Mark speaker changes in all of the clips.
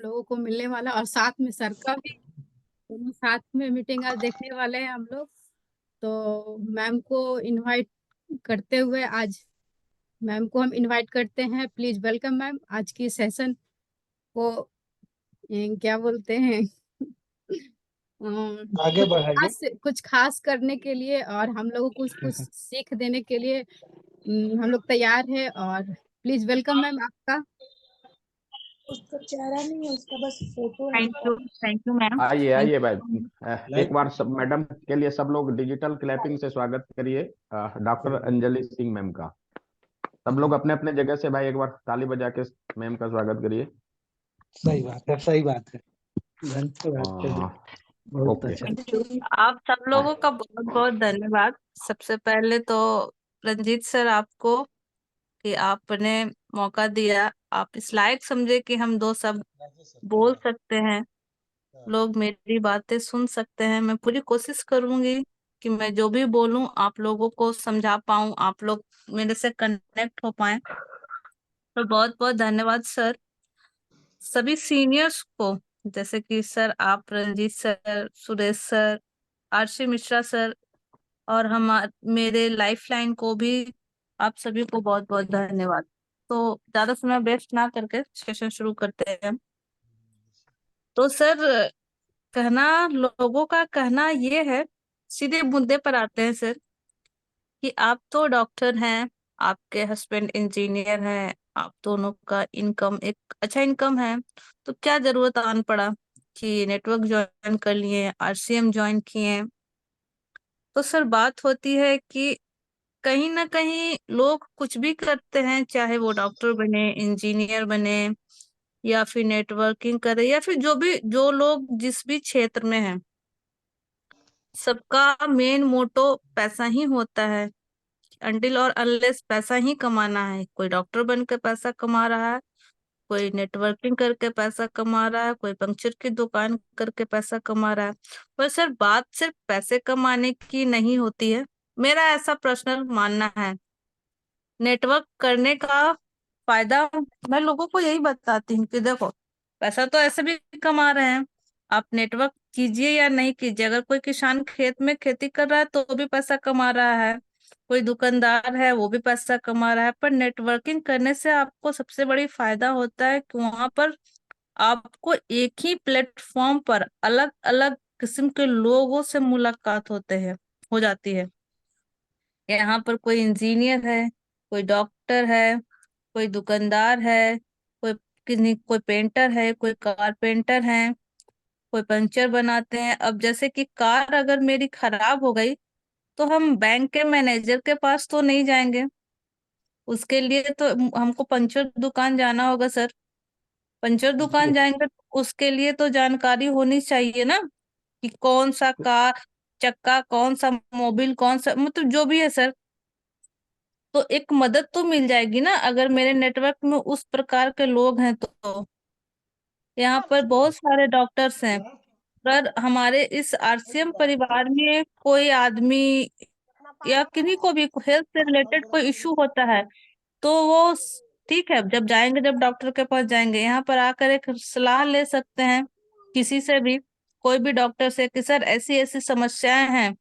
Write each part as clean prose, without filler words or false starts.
Speaker 1: लोगों को मिलने वाला, और साथ में सर का भी दोनों साथ में मीटिंग आज देखने वाले हैं हम लोग। तो मैम को इनवाइट करते हुए आज मैम को हम इनवाइट करते हैं। प्लीज वेलकम मैम आज की सेशन को। क्या बोलते हैं,
Speaker 2: आगे बढ़ाइए।
Speaker 1: कुछ खास करने के लिए और हम लोगों को कुछ सीख देने के लिए हम लोग तैयार हैं। और प्लीज वेलकम मैम आपका।
Speaker 3: उसका चेहरा नहीं है, उसका बस फोटो है।
Speaker 4: Thank you ma'am.
Speaker 5: आइए आइए भाई। एक
Speaker 2: लाइक
Speaker 5: बार सब मैडम के लिए सब लोग डिजिटल क्लैपिंग से स्वागत करिए डॉक्टर अंजलि सिंह मैम का। सब लोग अपने अपने जगह से भाई एक बार ताली बजा के मैम का स्वागत करिए।
Speaker 2: सही बात है, सही बात है। धन्यवाद चलिए, बहुत
Speaker 5: ओके।
Speaker 2: अच्छा।
Speaker 4: आप सब लोगों का बहुत बहुत धन्यवाद। सबसे पहले तो रंजीत सर आपको कि आपने मौका दिया, आप इस लायक समझे कि हम दो सब बोल सकते हैं, लोग मेरी बातें सुन सकते हैं। मैं पूरी कोशिश करूंगी कि मैं जो भी बोलूं आप लोगों को समझा पाऊं, आप लोग मेरे से कनेक्ट हो पाए। तो बहुत बहुत धन्यवाद सर। सभी सीनियर्स को, जैसे कि सर आप, Ranjit sir, Suresh sir, RC Mishra sir, और हम मेरे लाइफलाइन को भी, आप सभी को बहुत बहुत धन्यवाद। तो ज्यादा समय वेस्ट ना करके सेशन शुरू करते हैं। तो सर, कहना, लोगों का कहना ये है, सीधे मुद्दे पर आते हैं सर, कि आप तो डॉक्टर हैं, आपके हस्बैंड इंजीनियर हैं, आप दोनों का इनकम एक अच्छा इनकम है, तो क्या जरूरत आन पड़ा कि नेटवर्क ज्वाइन कर लिए, आरसीएम ज्वाइन किए। तो सर बात होती है कि कहीं ना कहीं लोग कुछ भी करते हैं, चाहे वो डॉक्टर बने, इंजीनियर बने, या फिर नेटवर्किंग करे, या फिर जो भी, जो लोग जिस भी क्षेत्र में हैं, सबका मेन मोटो पैसा ही होता है। अनटिल और अनलेस पैसा ही कमाना है। कोई डॉक्टर बन के पैसा कमा रहा है, कोई नेटवर्किंग करके पैसा कमा रहा है, कोई पंक्चर की दुकान करके पैसा कमा रहा है। पर सर बात सिर्फ पैसे कमाने की नहीं होती है, मेरा ऐसा पर्सनल मानना है। नेटवर्क करने का फायदा मैं लोगों को यही बताती हूँ कि देखो, पैसा तो ऐसे भी कमा रहे हैं, आप नेटवर्क कीजिए या नहीं कीजिए। अगर कोई किसान खेत में खेती कर रहा है तो भी पैसा कमा रहा है, कोई दुकानदार है वो भी पैसा कमा रहा है। पर नेटवर्किंग करने से आपको सबसे बड़ी फायदा होता है कि वहां पर आपको एक ही प्लेटफॉर्म पर अलग अलग किस्म के लोगों से मुलाकात होते हैं, हो जाती है। यहाँ पर कोई इंजीनियर है, कोई डॉक्टर है, कोई दुकानदार है, कोई पेंटर है, कोई कारपेंटर है, कोई पंक्चर बनाते हैं। अब जैसे कि कार अगर मेरी खराब हो गई तो हम बैंक के मैनेजर के पास तो नहीं जाएंगे, उसके लिए तो हमको पंचर दुकान जाना होगा सर। पंचर दुकान
Speaker 2: जी
Speaker 4: जाएंगे तो उसके लिए तो जानकारी होनी चाहिए ना, कि कौन सा कार चक्का, कौन सा मोबिल, कौन सा, मतलब जो भी है सर। तो एक मदद तो मिल जाएगी ना अगर मेरे नेटवर्क में उस प्रकार के लोग हैं तो। यहाँ पर बहुत सारे डॉक्टर्स हैं, पर हमारे इस आरसीएम परिवार में कोई आदमी या किन्हीं को भी हेल्थ से रिलेटेड कोई इशू होता है तो वो ठीक है, जब जाएंगे, जब डॉक्टर के पास जाएंगे, यहाँ पर आकर एक सलाह ले सकते हैं किसी से भी, कोई भी डॉक्टर से, कि सर ऐसी ऐसी समस्याएं हैं,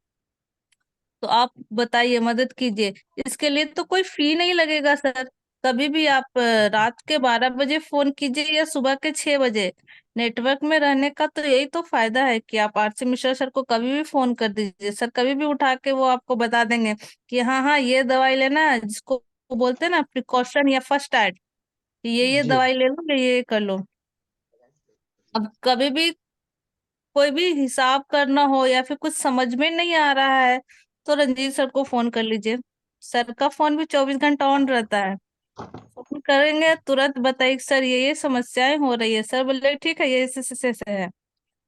Speaker 4: तो आप बताइए, मदद कीजिए। इसके लिए तो कोई फी नहीं लगेगा सर। कभी भी आप रात के 12 बजे फोन कीजिए या सुबह के 6 बजे। नेटवर्क में रहने का तो यही तो फायदा है कि आप आरसी मिश्रा सर को कभी भी फोन कर दीजिए, सर कभी भी उठा के वो आपको बता देंगे कि हाँ हाँ ये दवाई लेना है, जिसको बोलते हैं ना प्रिकॉशन या फर्स्ट एड, ये
Speaker 2: जी
Speaker 4: दवाई ले लो, ये कर लो। अब कभी भी कोई भी हिसाब करना हो या फिर कुछ समझ में नहीं आ रहा है तो रंजीत सर को फोन कर लीजिए। सर का फोन भी 24 घंटा ऑन रहता है, फोन करेंगे तुरंत बताइए सर ये समस्याएं हो रही है, सर बोले ठीक है ये ऐसे है।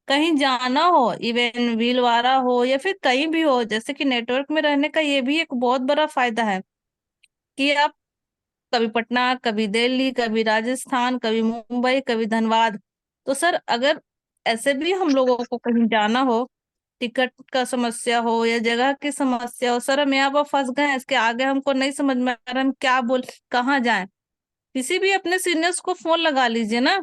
Speaker 4: कहीं जाना हो, इवन भीलवाड़ा हो या फिर कहीं भी हो, जैसे कि नेटवर्क में रहने का ये भी एक बहुत बड़ा फायदा है कि आप कभी पटना, कभी दिल्ली, कभी राजस्थान, कभी मुंबई, कभी धनबाद। तो सर अगर ऐसे भी हम लोगों को कहीं जाना हो, टिकट का समस्या हो या जगह की समस्या हो, सर हम यहाँ पर फंस गए हैं, इसके आगे हमको नहीं समझ में आ रहा, हम क्या कहाँ जाएं, किसी भी अपने सीनियर्स को फोन लगा लीजिए ना,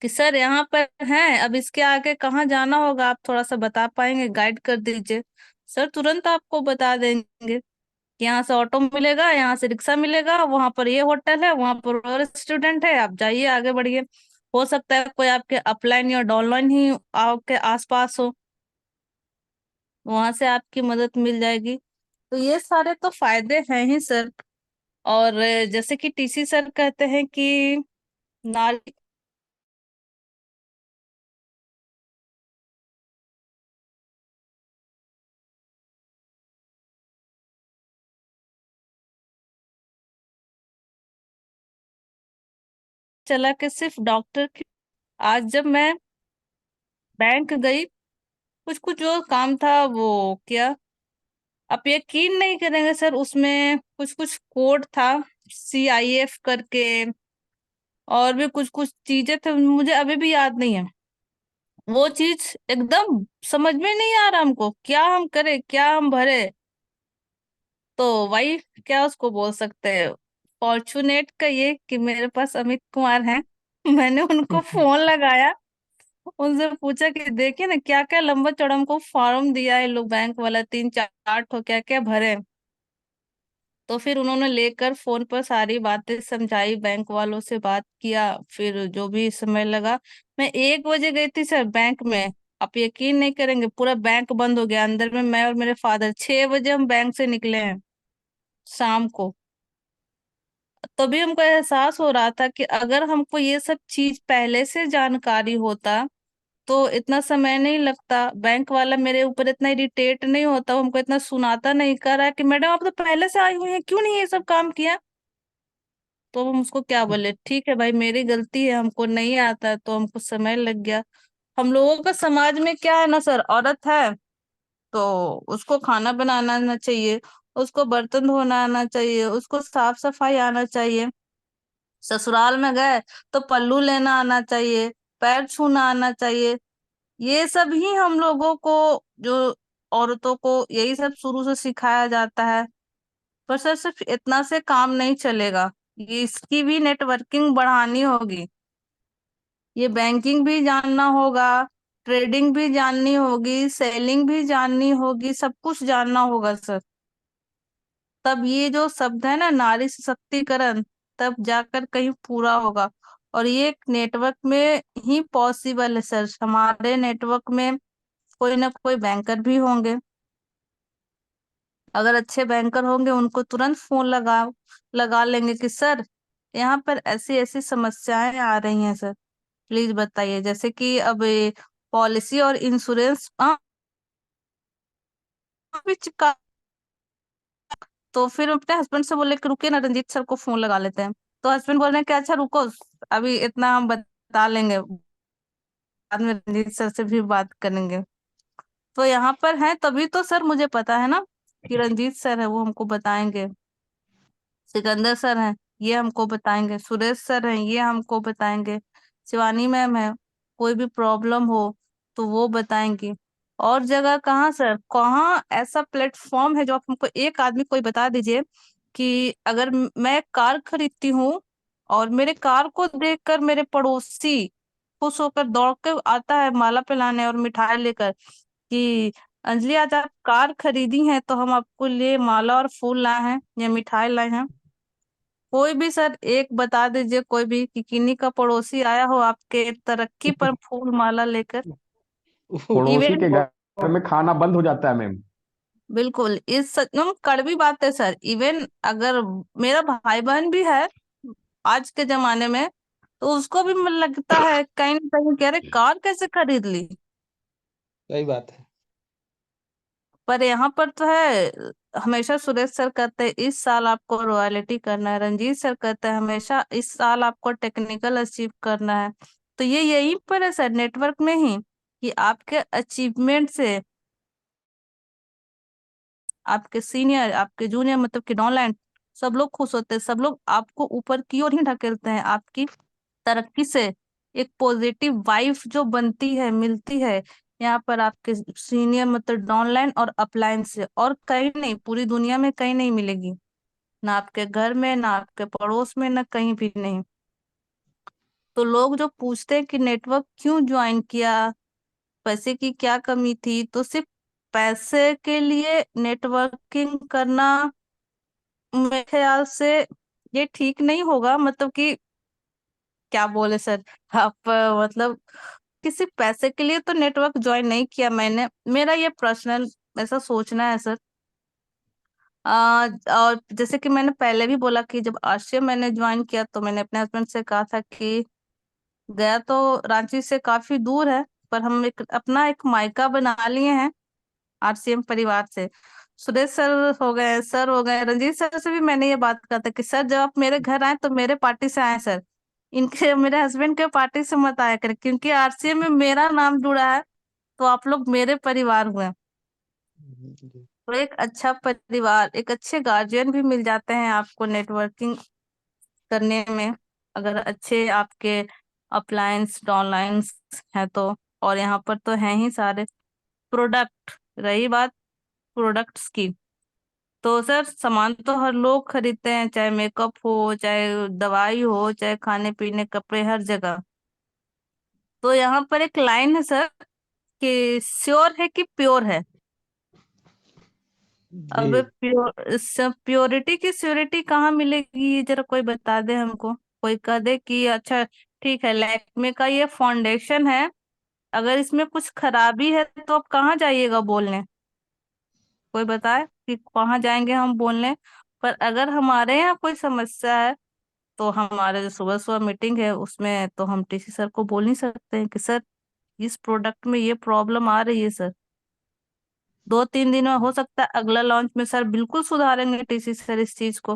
Speaker 4: कि सर यहाँ पर हैं, अब इसके आगे कहाँ जाना होगा, आप थोड़ा सा बता पाएंगे, गाइड कर दीजिए। सर तुरंत आपको बता देंगे कि यहाँ से ऑटो मिलेगा, यहाँ से रिक्शा मिलेगा, वहां पर ये होटल है, वहां पर और रेस्टोरेंट है, आप जाइए आगे बढ़िए। हो सकता है कोई आपके अपलाइन या डाउनलाइन ही आपके आसपास हो, वहां से आपकी मदद मिल जाएगी। तो ये सारे तो फायदे हैं ही सर। और जैसे कि टीसी सर कहते हैं कि नारी चला के सिर्फ डॉक्टर की। आज जब मैं बैंक गई, कुछ कुछ जो काम था वो किया, आप यकीन नहीं करेंगे सर, उसमें कुछ कुछ कोड था, CIF करके, और भी कुछ कुछ चीजें थे, मुझे अभी भी याद नहीं है। वो चीज एकदम समझ में नहीं आ रहा हमको, क्या हम करें, क्या हम भरे। तो वही, क्या उसको बोल सकते हैं, फॉर्चुनेट का ये कि मेरे पास अमित कुमार हैं। मैंने उनको फोन लगाया, उनसे पूछा कि देखिए ना क्या क्या लंबा चौड़ा हमको फॉर्म दिया है लोग बैंक वाला, 3 4 ठो क्या क्या भरे। तो फिर उन्होंने लेकर फोन पर सारी बातें समझाई, बैंक वालों से बात किया, फिर जो भी समय लगा। मैं 1 बजे गई थी सर बैंक में, आप यकीन नहीं करेंगे, पूरा बैंक बंद हो गया, अंदर में मैं और मेरे फादर, 6 बजे हम बैंक से निकले हैं शाम को। तभी हमको एहसास हो रहा था कि अगर हमको ये सब चीज पहले से जानकारी होता तो इतना समय नहीं लगता, बैंक वाला मेरे ऊपर इतना इरिटेट नहीं होता, वो हमको इतना सुनाता नहीं, कर रहा है कि मैडम आप तो पहले से आई हुई हैं, क्यों नहीं ये सब काम किया। तो हम उसको क्या बोले, ठीक है भाई मेरी गलती है, हमको नहीं आता है, तो हमको समय लग गया। हम लोगों का समाज में क्या है ना सर, औरत है तो उसको खाना बनाना आना चाहिए, उसको बर्तन धोना आना चाहिए, उसको साफ सफाई आना चाहिए। ससुराल में गए तो पल्लू लेना आना चाहिए, पैर छूना आना चाहिए। ये सब ही हम लोगों को, जो औरतों को यही सब शुरू से सिखाया जाता है। पर सर सिर्फ इतना से काम नहीं चलेगा, ये इसकी भी नेटवर्किंग बढ़ानी होगी, ये बैंकिंग भी जानना होगा, ट्रेडिंग भी जाननी होगी, सेलिंग भी जाननी होगी, सब कुछ जानना होगा सर। तब ये जो शब्द है ना, नारी सशक्तिकरण, तब जाकर कहीं पूरा होगा। और ये नेटवर्क में ही पॉसिबल है सर, हमारे नेटवर्क में कोई ना कोई बैंकर भी होंगे। अगर अच्छे बैंकर होंगे उनको तुरंत फोन लगा लेंगे कि सर यहाँ पर ऐसी ऐसी समस्याएं आ रही हैं सर, प्लीज बताइए। जैसे कि अब पॉलिसी और इंश्योरेंस भी चिपका, तो फिर अपने हस्बैंड से बोले कि रुकिए ना, रंजीत सर को फोन लगा लेते हैं। तो हस्बैंड बोल रहे हैं कि अच्छा रुको, अभी इतना हम बता लेंगे, बाद में रंजीत सर से भी बात करेंगे। तो यहाँ पर है तभी तो सर मुझे पता है ना कि रंजीत सर है, वो हमको बताएंगे। सिकंदर सर हैं, ये हमको बताएंगे। सुरेश सर हैं, ये हमको बताएंगे। शिवानी मैम है, कोई भी प्रॉब्लम हो तो वो बताएंगी। और जगह कहाँ सर, कहाँ ऐसा प्लेटफॉर्म है जो आप हमको एक आदमी कोई बता दीजिए कि अगर मैं कार खरीदती हूँ और मेरे कार को देखकर मेरे पड़ोसी खुश होकर दौड़ के आता है माला पिलाने और मिठाई लेकर कि अंजलि आज आप कार खरीदी हैं तो हम आपको लिए माला और फूल लाए हैं या मिठाई लाए हैं। कोई भी सर एक बता दीजिए, कोई भी कि किन्हीं का पड़ोसी आया हो आपके तरक्की पर फूल माला लेकर।
Speaker 5: पड़ोसी
Speaker 4: इवेंट
Speaker 5: के घर में खाना बंद हो जाता है मैम।
Speaker 4: बिल्कुल, इस सच कड़वी बात है सर। इवन अगर मेरा भाई बहन भी है आज के जमाने में, तो उसको भी मन लगता है कहीं ना कहीं, कह रहे कार कैसे खरीद ली।
Speaker 2: सही बात है।
Speaker 4: पर यहाँ पर तो है, हमेशा सुरेश सर कहते हैं इस साल आपको रॉयल्टी करना है, रंजीत सर कहते हैं हमेशा इस साल आपको टेक्निकल अचीव करना है। तो ये यहीं पर है सर, नेटवर्क में ही, कि आपके अचीवमेंट से आपके सीनियर, आपके जूनियर, मतलब कि डाउनलाइन, सब लोग खुश होते हैं, सब लोग आपको ऊपर की ओर ही ढकेलते हैं। आपकी तरक्की से एक पॉजिटिव वाइब जो बनती है, मिलती है यहाँ पर आपके सीनियर, मतलब डाउनलाइन और अपलाइन से, और कहीं नहीं, पूरी दुनिया में कहीं नहीं मिलेगी, ना आपके घर में, ना आपके पड़ोस में, ना कहीं भी नहीं। तो लोग जो पूछते हैं कि नेटवर्क क्यों ज्वाइन किया, पैसे की क्या कमी थी, तो सिर्फ पैसे के लिए नेटवर्किंग करना मेरे ख्याल से ये ठीक नहीं होगा। मतलब कि क्या बोले सर, आप मतलब किसी पैसे के लिए तो नेटवर्क ज्वाइन नहीं किया मैंने, मेरा ये पर्सनल ऐसा सोचना है सर। और जैसे कि मैंने पहले भी बोला कि जब आरसीएम मैंने ज्वाइन किया तो मैंने अपने हस्बैंड से कहा था कि गया तो रांची से काफी दूर है, पर हम एक अपना एक मायका बना लिए हैं आरसीएम परिवार से। सुरेश सर हो गए, रंजीत सर से भी मैंने ये बात कहा था कि सर जब आप मेरे घर आए तो मेरे पार्टी से आए सर, इनके मेरे हस्बैंड के पार्टी से मत आया करें, क्योंकि आरसीएम में मेरा नाम जुड़ा है, तो आप लोग मेरे परिवार हुए। तो एक अच्छा परिवार, एक अच्छे गार्जियन भी मिल जाते हैं आपको नेटवर्किंग करने में, अगर अच्छे आपके अपलायंस डाउनलाइंस है तो। और यहाँ पर तो है ही सारे प्रोडक्ट। रही बात प्रोडक्ट्स की, तो सर सामान तो हर लोग खरीदते हैं, चाहे मेकअप हो, चाहे दवाई हो, चाहे खाने पीने कपड़े, हर जगह। तो यहाँ पर एक लाइन है सर कि श्योर है कि प्योर है। अब
Speaker 2: जी
Speaker 4: प्योरिटी की श्योरिटी कहाँ मिलेगी, ये जरा कोई बता दे हमको। कोई कह दे कि अच्छा ठीक है लैक्मे का ये फाउंडेशन है, अगर इसमें कुछ खराबी है तो आप कहाँ जाइएगा बोलने, कोई बताए कि कहाँ जाएंगे हम बोलने। पर अगर हमारे यहाँ कोई समस्या है तो हमारे जो सुबह सुबह मीटिंग है उसमें तो हम टीसी सर को बोल नहीं सकते हैं कि सर इस प्रोडक्ट में ये प्रॉब्लम आ रही है सर। 2-3 दिन में हो सकता है अगला लॉन्च में सर बिल्कुल सुधारेंगे टीसी सर इस चीज को।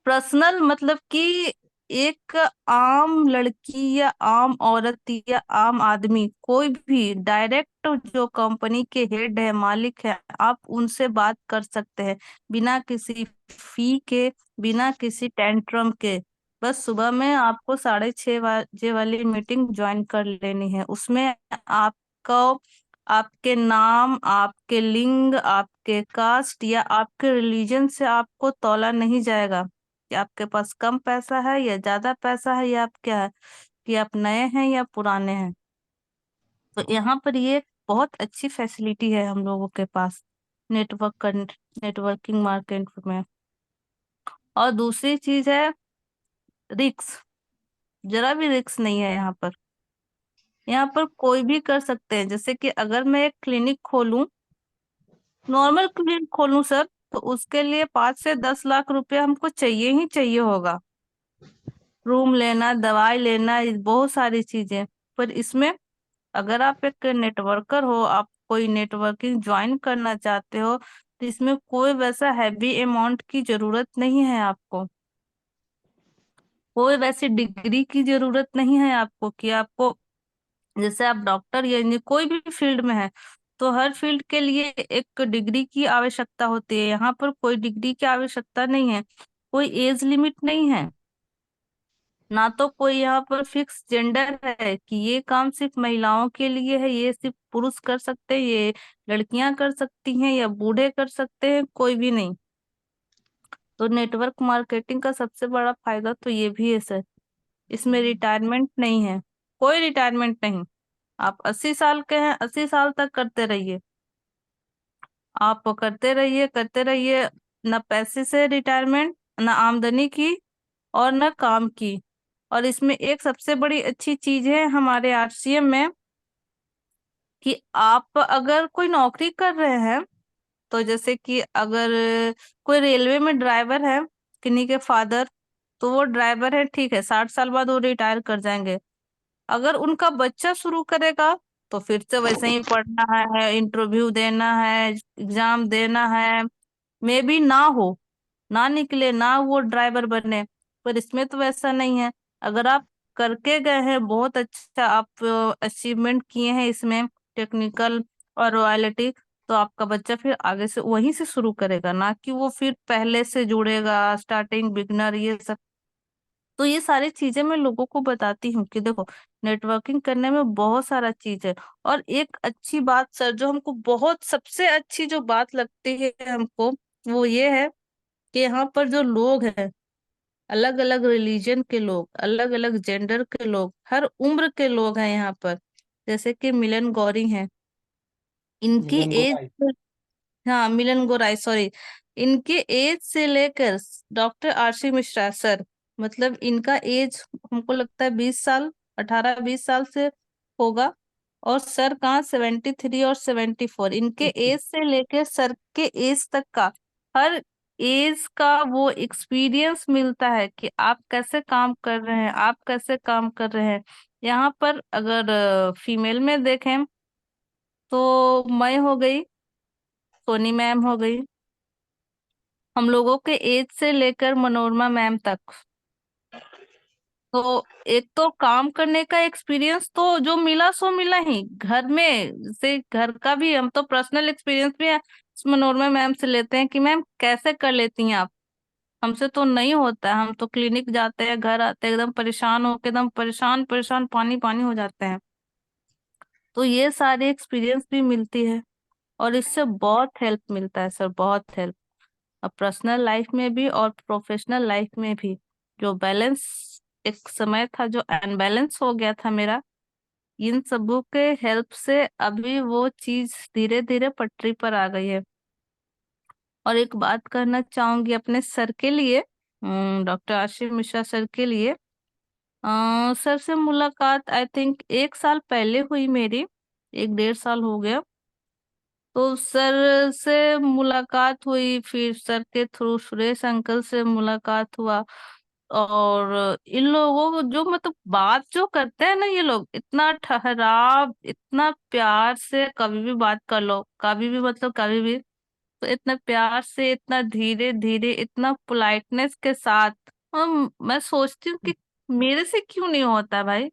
Speaker 4: पर्सनल मतलब कि एक आम लड़की या आम औरत या आम आदमी कोई भी डायरेक्ट जो कंपनी के हेड है, मालिक है, आप उनसे बात कर सकते हैं बिना किसी फी के, बिना किसी टेंट्रम के। बस सुबह में आपको 6:30 बजे वाली मीटिंग ज्वाइन कर लेनी है। उसमें आपको आपके नाम, आपके लिंग, आपके कास्ट या आपके रिलीजन से आपको तौला नहीं जाएगा कि आपके पास कम पैसा है या ज्यादा पैसा है, या आप क्या है कि आप नए हैं या पुराने हैं। तो यहाँ पर ये बहुत अच्छी फैसिलिटी है हम लोगों के पास नेटवर्किंग मार्केट में। और दूसरी चीज है रिक्स, जरा भी रिक्स नहीं है यहाँ पर। यहाँ पर कोई भी कर सकते हैं। जैसे कि अगर मैं एक क्लिनिक खोलूं, नॉर्मल क्लिनिक खोलूं सर, तो उसके लिए 5 से 10 लाख रुपया हमको चाहिए ही चाहिए होगा। रूम लेना, दवाई लेना, ये बहुत सारी चीजें। पर इसमें अगर आप एक नेटवर्कर हो, आप कोई नेटवर्किंग ज्वाइन करना चाहते हो, तो इसमें कोई वैसा हैवी अमाउंट की जरूरत नहीं है आपको, कोई वैसी डिग्री की जरूरत नहीं है आपको कि आपको, जैसे आप डॉक्टर या कोई भी फील्ड में है तो हर फील्ड के लिए एक डिग्री की आवश्यकता होती है। यहाँ पर कोई डिग्री की आवश्यकता नहीं है, कोई एज लिमिट नहीं है, ना तो कोई यहाँ पर फिक्स जेंडर है कि ये काम सिर्फ महिलाओं के लिए है, ये सिर्फ पुरुष कर सकते हैं, ये लड़कियां कर सकती हैं या बूढ़े कर सकते हैं, कोई भी नहीं। तो नेटवर्क मार्केटिंग का सबसे बड़ा फायदा तो ये भी है सर, इसमें रिटायरमेंट नहीं है, कोई रिटायरमेंट नहीं। आप 80 साल के हैं, 80 साल तक करते रहिए, आप करते रहिए करते रहिए। ना पैसे से रिटायरमेंट, ना आमदनी की, और ना काम की। और इसमें एक सबसे बड़ी अच्छी चीज है हमारे आरसीएम में कि आप अगर कोई नौकरी कर रहे हैं, तो जैसे कि अगर कोई रेलवे में ड्राइवर है, किन्हीं के फादर, तो वो ड्राइवर है, ठीक है, 60 साल बाद वो रिटायर कर जाएंगे। अगर उनका बच्चा शुरू करेगा तो फिर से वैसे ही पढ़ना है, इंटरव्यू देना है, एग्जाम देना है, मे बी ना हो, ना निकले, ना वो ड्राइवर बने। पर इसमें तो वैसा नहीं है। अगर आप करके गए हैं, बहुत अच्छा आप अचीवमेंट किए हैं इसमें, टेक्निकल और रॉयल्टी, तो आपका बच्चा फिर आगे से वहीं से शुरू करेगा, ना कि वो फिर पहले से जुड़ेगा, स्टार्टिंग बिगनर ये सब। तो ये सारी चीजें मैं लोगों को बताती हूँ कि देखो नेटवर्किंग करने में बहुत सारा चीज है। और एक अच्छी बात सर जो हमको बहुत सबसे अच्छी जो बात लगती है हमको, वो ये है कि यहाँ पर जो लोग हैं अलग अलग रिलीजन के लोग, अलग अलग जेंडर के लोग, हर उम्र के लोग हैं यहाँ पर। जैसे कि मिलन गौरी हैं, इनकी
Speaker 2: मिलन
Speaker 4: एज,
Speaker 2: गोराई।
Speaker 4: हाँ मिलन गौराई सॉरी, इनके एज से लेकर डॉक्टर आरसी मिश्रा सर, मतलब इनका एज हमको लगता है 20 साल, 18-20 साल से होगा। और सर कहाँ 73 और 74, इनके एज से लेकर सर के एज तक का, हर एज का वो एक्सपीरियंस मिलता है कि आप कैसे काम कर रहे हैं, आप कैसे काम कर रहे हैं। यहाँ पर अगर फीमेल में देखें तो मैं हो गई, सोनी मैम हो गई, हम लोगों के एज से लेकर मनोरमा मैम तक। तो एक तो काम करने का एक्सपीरियंस तो जो मिला सो मिला ही, घर में से घर का भी हम तो पर्सनल एक्सपीरियंस भी मनोरमा मैम से लेते हैं कि मैम कैसे कर लेती हैं आप, हमसे तो नहीं होता है। हम तो क्लिनिक जाते हैं, घर आते हैं एकदम परेशान होके, एकदम परेशान परेशान पानी पानी हो जाते हैं। तो ये सारे एक्सपीरियंस भी मिलती है और इससे बहुत हेल्प मिलता है सर, बहुत हेल्प। और पर्सनल लाइफ में भी और प्रोफेशनल लाइफ में भी जो बैलेंस एक समय था जो अनबैलेंस हो गया था मेरा, इन सबों के हेल्प से अभी वो चीज धीरे धीरे पटरी पर आ गई है। और एक बात करना चाहूंगी अपने सर के लिए, डॉक्टर आशीष मिश्रा सर के लिए। सर से मुलाकात आई थिंक 1 साल पहले हुई मेरी, 1-1.5 साल हो गया। तो सर से मुलाकात हुई, फिर सर के थ्रू सुरेश अंकल से मुलाकात हुआ। और इन लोगों को जो मतलब बात जो करते हैं ना, ये लोग इतना ठहराव, इतना प्यार से कभी भी बात कर लो, कभी भी मतलब कभी भी, तो इतना प्यार से, इतना धीरे धीरे, इतना पोलाइटनेस के साथ। मैं सोचती हूँ कि मेरे से क्यों नहीं होता भाई,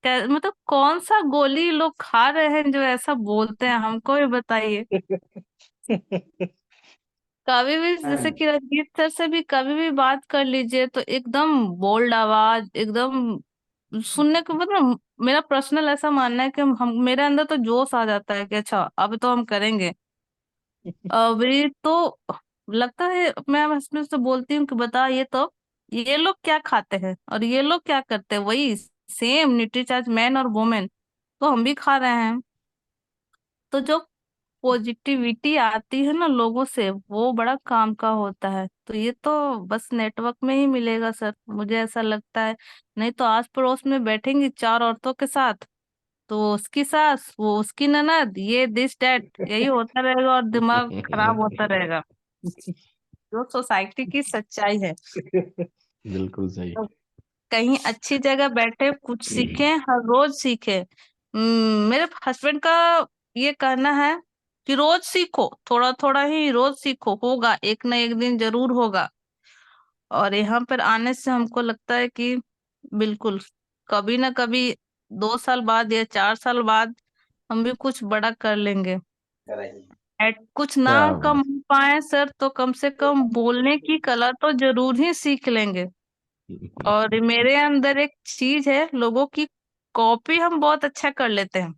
Speaker 4: मतलब कौन सा गोली लोग खा रहे हैं जो ऐसा बोलते हैं, हमको भी बताइए। कभी भी जैसे कि रंजीत सर से भी कभी भी बात कर लीजिए तो एकदम बोल्ड आवाज, एकदम सुनने को मतलब मेरा पर्सनल ऐसा मानना है कि हम मेरे अंदर तो जोश आ जाता है कि अच्छा अब तो हम करेंगे। अभी तो लगता है मैं हस्बैंड से बोलती हूँ कि बता ये तो, ये लोग क्या खाते हैं और ये लोग क्या करते हैं, वही सेम न्यूट्रीचार्ज मैन और वुमेन, तो हम भी खा रहे हैं। तो जो पॉजिटिविटी आती है ना लोगों से, वो बड़ा काम का होता है। तो ये तो बस नेटवर्क में ही मिलेगा सर, मुझे ऐसा लगता है। नहीं तो आस पड़ोस में बैठेंगी 4 औरतों के साथ, तो उसकी सास, वो उसकी ननद, ये दिस डैट, यही होता रहेगा और दिमाग खराब होता रहेगा। जो सोसाइटी की सच्चाई है।
Speaker 5: बिल्कुल सही।
Speaker 4: तो कहीं अच्छी जगह बैठे कुछ सीखें, हर रोज सीखें। मेरे हस्बैंड का ये कहना है कि रोज सीखो, थोड़ा थोड़ा ही रोज सीखो, होगा एक ना एक दिन जरूर होगा। और यहाँ पर आने से हमको लगता है कि बिल्कुल कभी ना कभी 2 साल बाद या 4 साल बाद हम भी कुछ बड़ा कर लेंगे। कुछ ना
Speaker 5: क्या
Speaker 4: कम
Speaker 5: बात।
Speaker 4: पाए सर तो कम से कम बोलने की कला तो जरूर ही सीख लेंगे। और मेरे अंदर एक चीज है, लोगों की कॉपी हम बहुत अच्छा कर लेते हैं।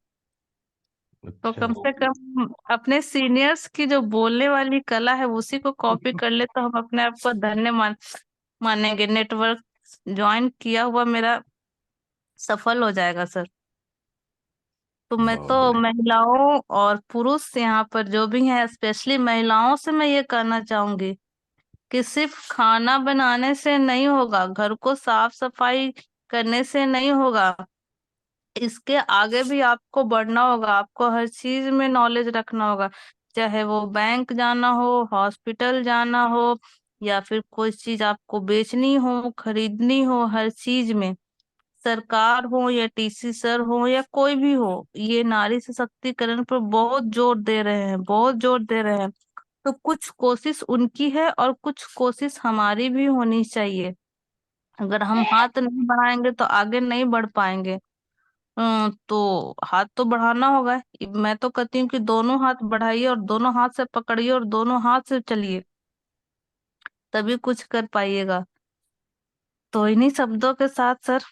Speaker 4: तो
Speaker 5: अच्छा।
Speaker 4: कम से कम अपने सीनियर्स की जो बोलने वाली कला है उसी को कॉपी कर ले तो हम अपने आप को धन्य मानेंगे। नेटवर्क ज्वाइन किया हुआ मेरा सफल हो जाएगा सर। तो मैं
Speaker 5: बहुत
Speaker 4: तो
Speaker 5: बढ़िया।
Speaker 4: महिलाओं और पुरुष यहाँ पर जो भी हैं, स्पेशली महिलाओं से मैं ये कहना चाहूंगी कि सिर्फ खाना बनाने से नहीं होगा, घर को साफ सफाई करने से नहीं होगा, इसके आगे भी आपको बढ़ना होगा। आपको हर चीज में नॉलेज रखना होगा, चाहे वो बैंक जाना हो, हॉस्पिटल जाना हो, या फिर कोई चीज आपको बेचनी हो, खरीदनी हो, हर चीज में सरकार हो या टीसी सर हो या कोई भी हो, ये नारी सशक्तिकरण पर बहुत जोर दे रहे हैं, बहुत जोर दे रहे हैं। तो कुछ कोशिश उनकी है और कुछ कोशिश हमारी भी होनी चाहिए। अगर हम हाथ नहीं बढ़ाएंगे तो आगे नहीं बढ़ पाएंगे। तो हाथ तो बढ़ाना होगा। मैं तो कहती हूँ कि दोनों हाथ बढ़ाइए और दोनों हाथ से पकड़िए और दोनों हाथ से चलिए, तभी कुछ कर पाइएगा। तो इन्हीं शब्दों के साथ सर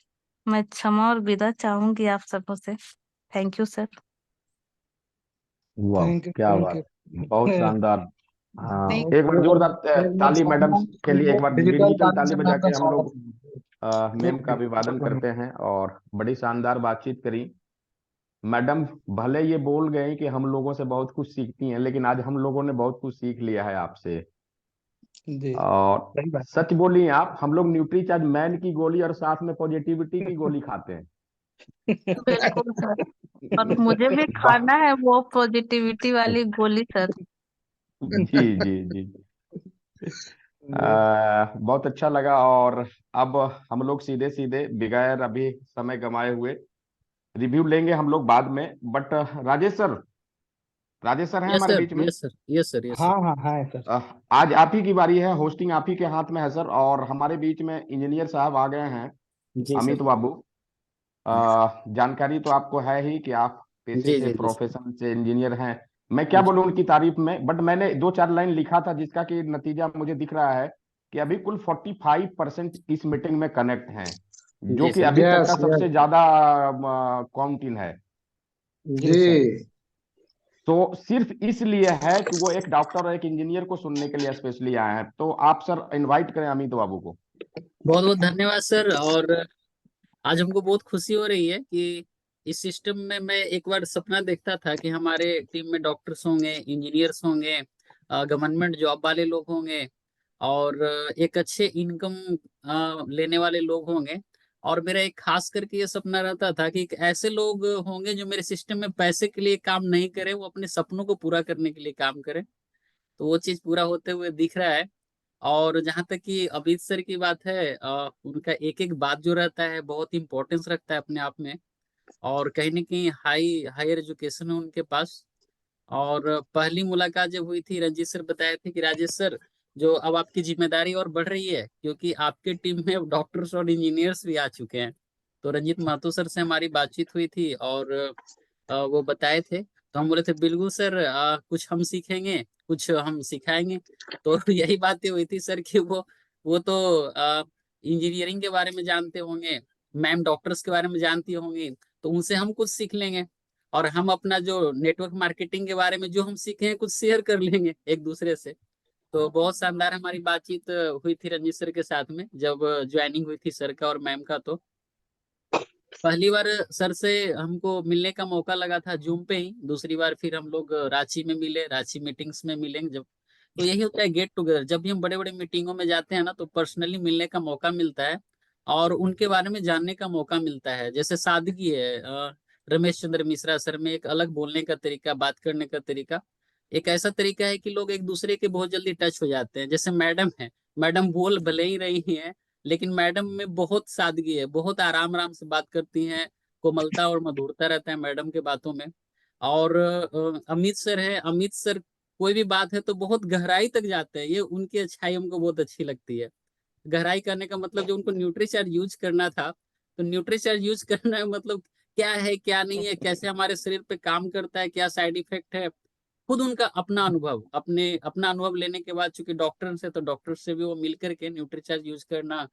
Speaker 4: मैं क्षमा और विदा चाहूंगी आप सबों से। Thank you sir.
Speaker 5: वाह,
Speaker 2: थैंक यू,
Speaker 5: क्या
Speaker 2: थैंक
Speaker 5: बात।
Speaker 2: यू।
Speaker 5: बहुत शानदार हाँ,
Speaker 1: Thank
Speaker 5: एक बार जोरदार ताली मैडम के लिए, एक बार
Speaker 2: डिजिटल
Speaker 5: डिजिटल ताली
Speaker 2: ट्रांजिशन
Speaker 5: बजा
Speaker 2: आपका
Speaker 5: के हम लोग
Speaker 2: स्वागत
Speaker 5: मैम का अभिवादन
Speaker 2: है।
Speaker 5: करते हैं। और बड़ी शानदार बातचीत करी मैडम। भले ये बोल गए कि हम लोगों से बहुत कुछ सीखती हैं, लेकिन आज हम लोगों ने बहुत कुछ सीख लिया है आपसे।
Speaker 2: जी
Speaker 5: और
Speaker 2: सही बात
Speaker 5: सच बोली आप, हम लोग न्यूट्रीचार्ज मैन की गोली और साथ में पॉजिटिविटी की गोली खाते हैं।
Speaker 4: बिल्कुल सर, और मुझे भी
Speaker 5: वाह,
Speaker 4: खाना है वो पॉजिटिविटी वाली गोली सर।
Speaker 5: जी जी जी।
Speaker 2: जी।
Speaker 5: बहुत अच्छा लगा। और अब हम लोग सीधे सीधे बगैर अभी समय गंवाए हुए रिव्यू लेंगे हम लोग बाद में। बट राजेश सर हैं
Speaker 6: यस
Speaker 5: हमारे
Speaker 6: सर,
Speaker 5: बीच में।
Speaker 6: Yes sir, yes sir, yes sir.
Speaker 2: हाँ हाँ हाँ सर।
Speaker 5: आज आप ही की बारी है, होस्टिंग आप ही के हाथ में है सर। और हमारे बीच में इंजीनियर साहब आ गए हैं,
Speaker 6: जी सर।
Speaker 5: अमित बाबू। जानकारी तो आपको है ही कि आप पेशे
Speaker 6: जी
Speaker 5: से,
Speaker 6: जी जी सर।
Speaker 5: प्रोफेशन से इंजीनियर हैं। मैं क्या
Speaker 6: जी
Speaker 5: बोलूं उनकी तारीफ में, बट मैंने दो चार लाइन लिखा था जिसका कि नतीजा मुझे दिख रहा है कि अभी कुल 45% इस मीटिंग में कनेक्ट हैं, जो
Speaker 6: जी
Speaker 5: कि
Speaker 6: सर।
Speaker 5: अभी तक
Speaker 2: यस
Speaker 5: का
Speaker 2: यस
Speaker 5: सबसे ज्यादा काउंट इन है।
Speaker 2: जी सर।
Speaker 5: तो सिर्फ इसलिए है कि वो एक डॉक्टर और एक इंजीनियर को सुनने के लिए स्पेशली आए हैं। तो आप सर इनवाइट करें अमित बाबू को।
Speaker 6: बहुत बहुत धन्यवाद सर। और आज हमको बहुत खुशी हो रही है कि इस सिस्टम में मैं एक बार सपना देखता था कि हमारे टीम में डॉक्टर्स होंगे, इंजीनियर्स होंगे, गवर्नमेंट जॉब वाले लोग होंगे, और एक अच्छे इनकम लेने वाले लोग होंगे। और मेरा एक खास करके ये सपना रहता था कि ऐसे लोग होंगे जो मेरे सिस्टम में पैसे के लिए काम नहीं करें, वो अपने सपनों को पूरा करने के लिए काम करें। तो वो चीज पूरा होते हुए दिख रहा है। और जहाँ तक कि अमित सर की बात है, उनका एक एक बात जो रहता है बहुत इंपॉर्टेंस रखता है अपने आप में। और कहीं ना कहीं हायर एजुकेशन है उनके पास। और पहली मुलाकात जब हुई थी, रंजीत सर बताए थे कि राजेश सर, जो अब आपकी जिम्मेदारी और बढ़ रही है क्योंकि आपके टीम में डॉक्टर्स और इंजीनियर्स भी आ चुके हैं। तो रंजीत महतो सर से हमारी बातचीत हुई थी और वो बताए थे। तो हम बोले थे बिल्कुल सर, कुछ हम सीखेंगे, कुछ हम सिखाएंगे। तो यही बातें हुई थी सर कि वो तो इंजीनियरिंग के बारे में जानते होंगे, मैम डॉक्टर्स के बारे में जानती होंगी, तो उनसे हम कुछ सीख लेंगे। और हम अपना जो नेटवर्क मार्केटिंग के बारे में जो हम सीखे हैं कुछ शेयर कर लेंगे एक दूसरे से। तो बहुत शानदार हमारी बातचीत हुई थी रंजीत सर के साथ में जब ज्वाइनिंग हुई थी सर का और मैम का। तो पहली बार सर से हमको मिलने का मौका लगा था जूम पे ही, दूसरी बार फिर हम लोग रांची में मिले, रांची मीटिंग्स में मिलेंगे जब। तो यही होता है गेट टुगेदर, जब भी हम बड़े बड़े मीटिंगों में जाते हैं ना तो पर्सनली मिलने का मौका मिलता है और उनके बारे में जानने का मौका मिलता है। जैसे सादगी है, रमेश चंद्र मिश्रा सर में एक अलग बोलने का तरीका, बात करने का तरीका, एक ऐसा तरीका है कि लोग एक दूसरे के बहुत जल्दी टच हो जाते हैं। जैसे मैडम है, मैडम बोल भले ही रही हैं लेकिन मैडम में बहुत सादगी है, बहुत आराम आराम से बात करती हैं, कोमलता और मधुरता रहता है मैडम के बातों में। और अमित सर है, अमित सर कोई भी बात है तो बहुत गहराई तक जाते हैं, ये उनकी अच्छाई हमको बहुत अच्छी लगती है। गहराई करने का मतलब जो उनको न्यूट्रीचार्ज यूज करना था, तो न्यूट्रीचार्ज यूज करना है मतलब क्या है क्या नहीं है, कैसे हमारे शरीर पे काम करता है, क्या साइड इफेक्ट है, खुद उनका अपना अनुभव, अपना अनुभव लेने के बाद चूंकि डॉक्टर से, तो डॉक्टर से भी वो मिल करके न्यूट्रीचार्ज यूज करना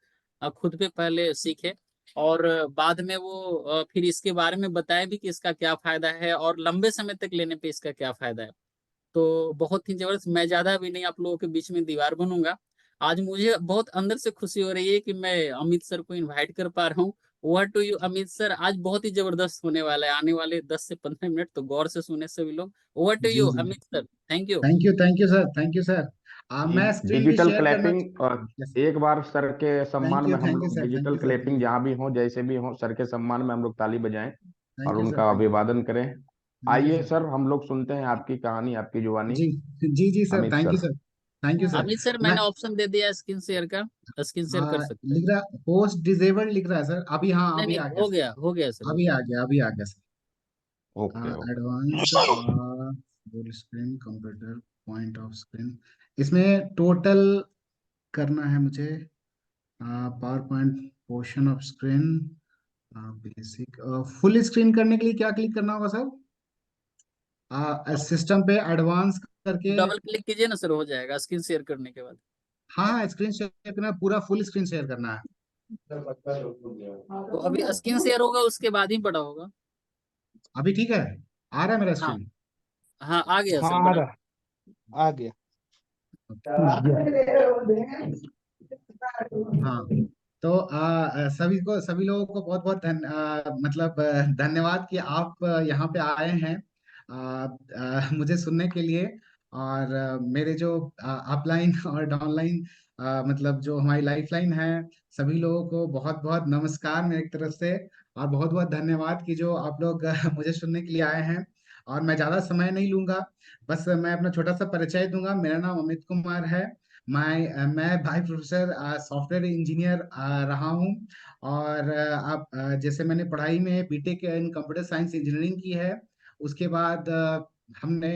Speaker 6: खुद पे पहले सीखे। और बाद में वो फिर इसके बारे में बताया भी कि इसका क्या फायदा है और लंबे समय तक लेने पे इसका क्या फायदा है। तो बहुत ही जबरदस्त। मैं ज्यादा भी नहीं आप लोगों के बीच में दीवार बनूंगा। आज मुझे बहुत अंदर से खुशी हो रही है कि मैं अमित सर को इनवाइट कर पा रहा हूँ। Over to you Amit sir, आज बहुत ही जबरदस्त होने वाला है, आने वाले 10 से 15 मिनट तो गौर से सुने सभी लोग। Over to
Speaker 7: ji
Speaker 6: you
Speaker 7: ji.
Speaker 6: Amit sir, thank you.
Speaker 7: Thank you sir, thank you sir. मैं स्क्रीन भी
Speaker 5: डिजिटल
Speaker 7: शेयर करना।
Speaker 5: क्लैपिंग, और
Speaker 7: यस।
Speaker 5: एक बार सर के सम्मान में हम
Speaker 7: थैंक यू
Speaker 5: लोग
Speaker 7: sir, thank
Speaker 5: digital
Speaker 7: you sir,
Speaker 5: clapping जहां भी हो, जैसे भी हो, सर के सम्मान में हम लोग ताली बजाएं और
Speaker 7: थैंक यू सर,
Speaker 5: उनका अभिवादन करें।
Speaker 7: थैंक यू
Speaker 5: आइए
Speaker 7: सर।
Speaker 5: सर, हम लोग सुनते हैं आपकी कहानी, आपकी जुबानी।
Speaker 7: जी जी जी sir,
Speaker 5: Amit
Speaker 7: thank you
Speaker 5: sir.
Speaker 7: Sir, thank you sir.
Speaker 6: Amit sir
Speaker 7: मैं
Speaker 6: मैंने ऑप्शन दे दिया स्क्रीन शेयर का, स्क्रीन शेयर कर सकते हैं।
Speaker 7: लिख रहा, होस्ट डिसेबल्ड लिख रहा है सर अभी। हाँ
Speaker 6: नहीं
Speaker 7: अभी
Speaker 6: नहीं,
Speaker 7: आ गया
Speaker 6: हो
Speaker 7: सर,
Speaker 6: गया, हो गया सर, हो
Speaker 7: अभी
Speaker 6: गया।
Speaker 7: आ गया, अभी आ गया sir.
Speaker 5: Okay okay.
Speaker 7: Advance full screen computer point of screen, इसमें टोटल करना है मुझे। Power point portion of screen, basic. Full screen करने के लिए क्या क्लिक करना होगा सर? सिस्टम पे एडवांस करके।
Speaker 6: डबल क्लिक कीजिए ना सर, हो जाएगा स्क्रीन शेयर करने के बाद।
Speaker 7: हाँ हाँ, स्क्रीन शेयर करना है, पूरा फुल स्क्रीन शेयर करना है।
Speaker 6: तो अभी स्क्रीन शेयर होगा उसके बाद ही बड़ा होगा।
Speaker 7: अभी ठीक है, आ रहा है मेरा
Speaker 6: हाँ
Speaker 7: स्क्रीन?
Speaker 6: हाँ, आ गया
Speaker 2: हाँ
Speaker 6: सर,
Speaker 2: आ
Speaker 6: बड़ा।
Speaker 2: रहा, आ गया।
Speaker 7: हाँ, तो सभी को, सभी लोगों को बहुत बहुत मतलब धन्यवाद कि आप यहाँ पे आए हैं मुझे सुनने के लिए। और मेरे जो अपलाइन और डाउनलाइन मतलब जो हमारी लाइफ लाइन है, सभी लोगों को बहुत बहुत नमस्कार मेरी तरफ से। और बहुत बहुत धन्यवाद कि जो आप लोग मुझे सुनने के लिए आए हैं। और मैं ज़्यादा समय नहीं लूंगा, बस मैं अपना छोटा सा परिचय दूंगा। मेरा नाम अमित कुमार है। मैं भाई प्रोफेसर सॉफ्टवेयर इंजीनियर रहा हूँ। और अब जैसे मैंने पढ़ाई में BTech in computer science engineering की है। उसके बाद हमने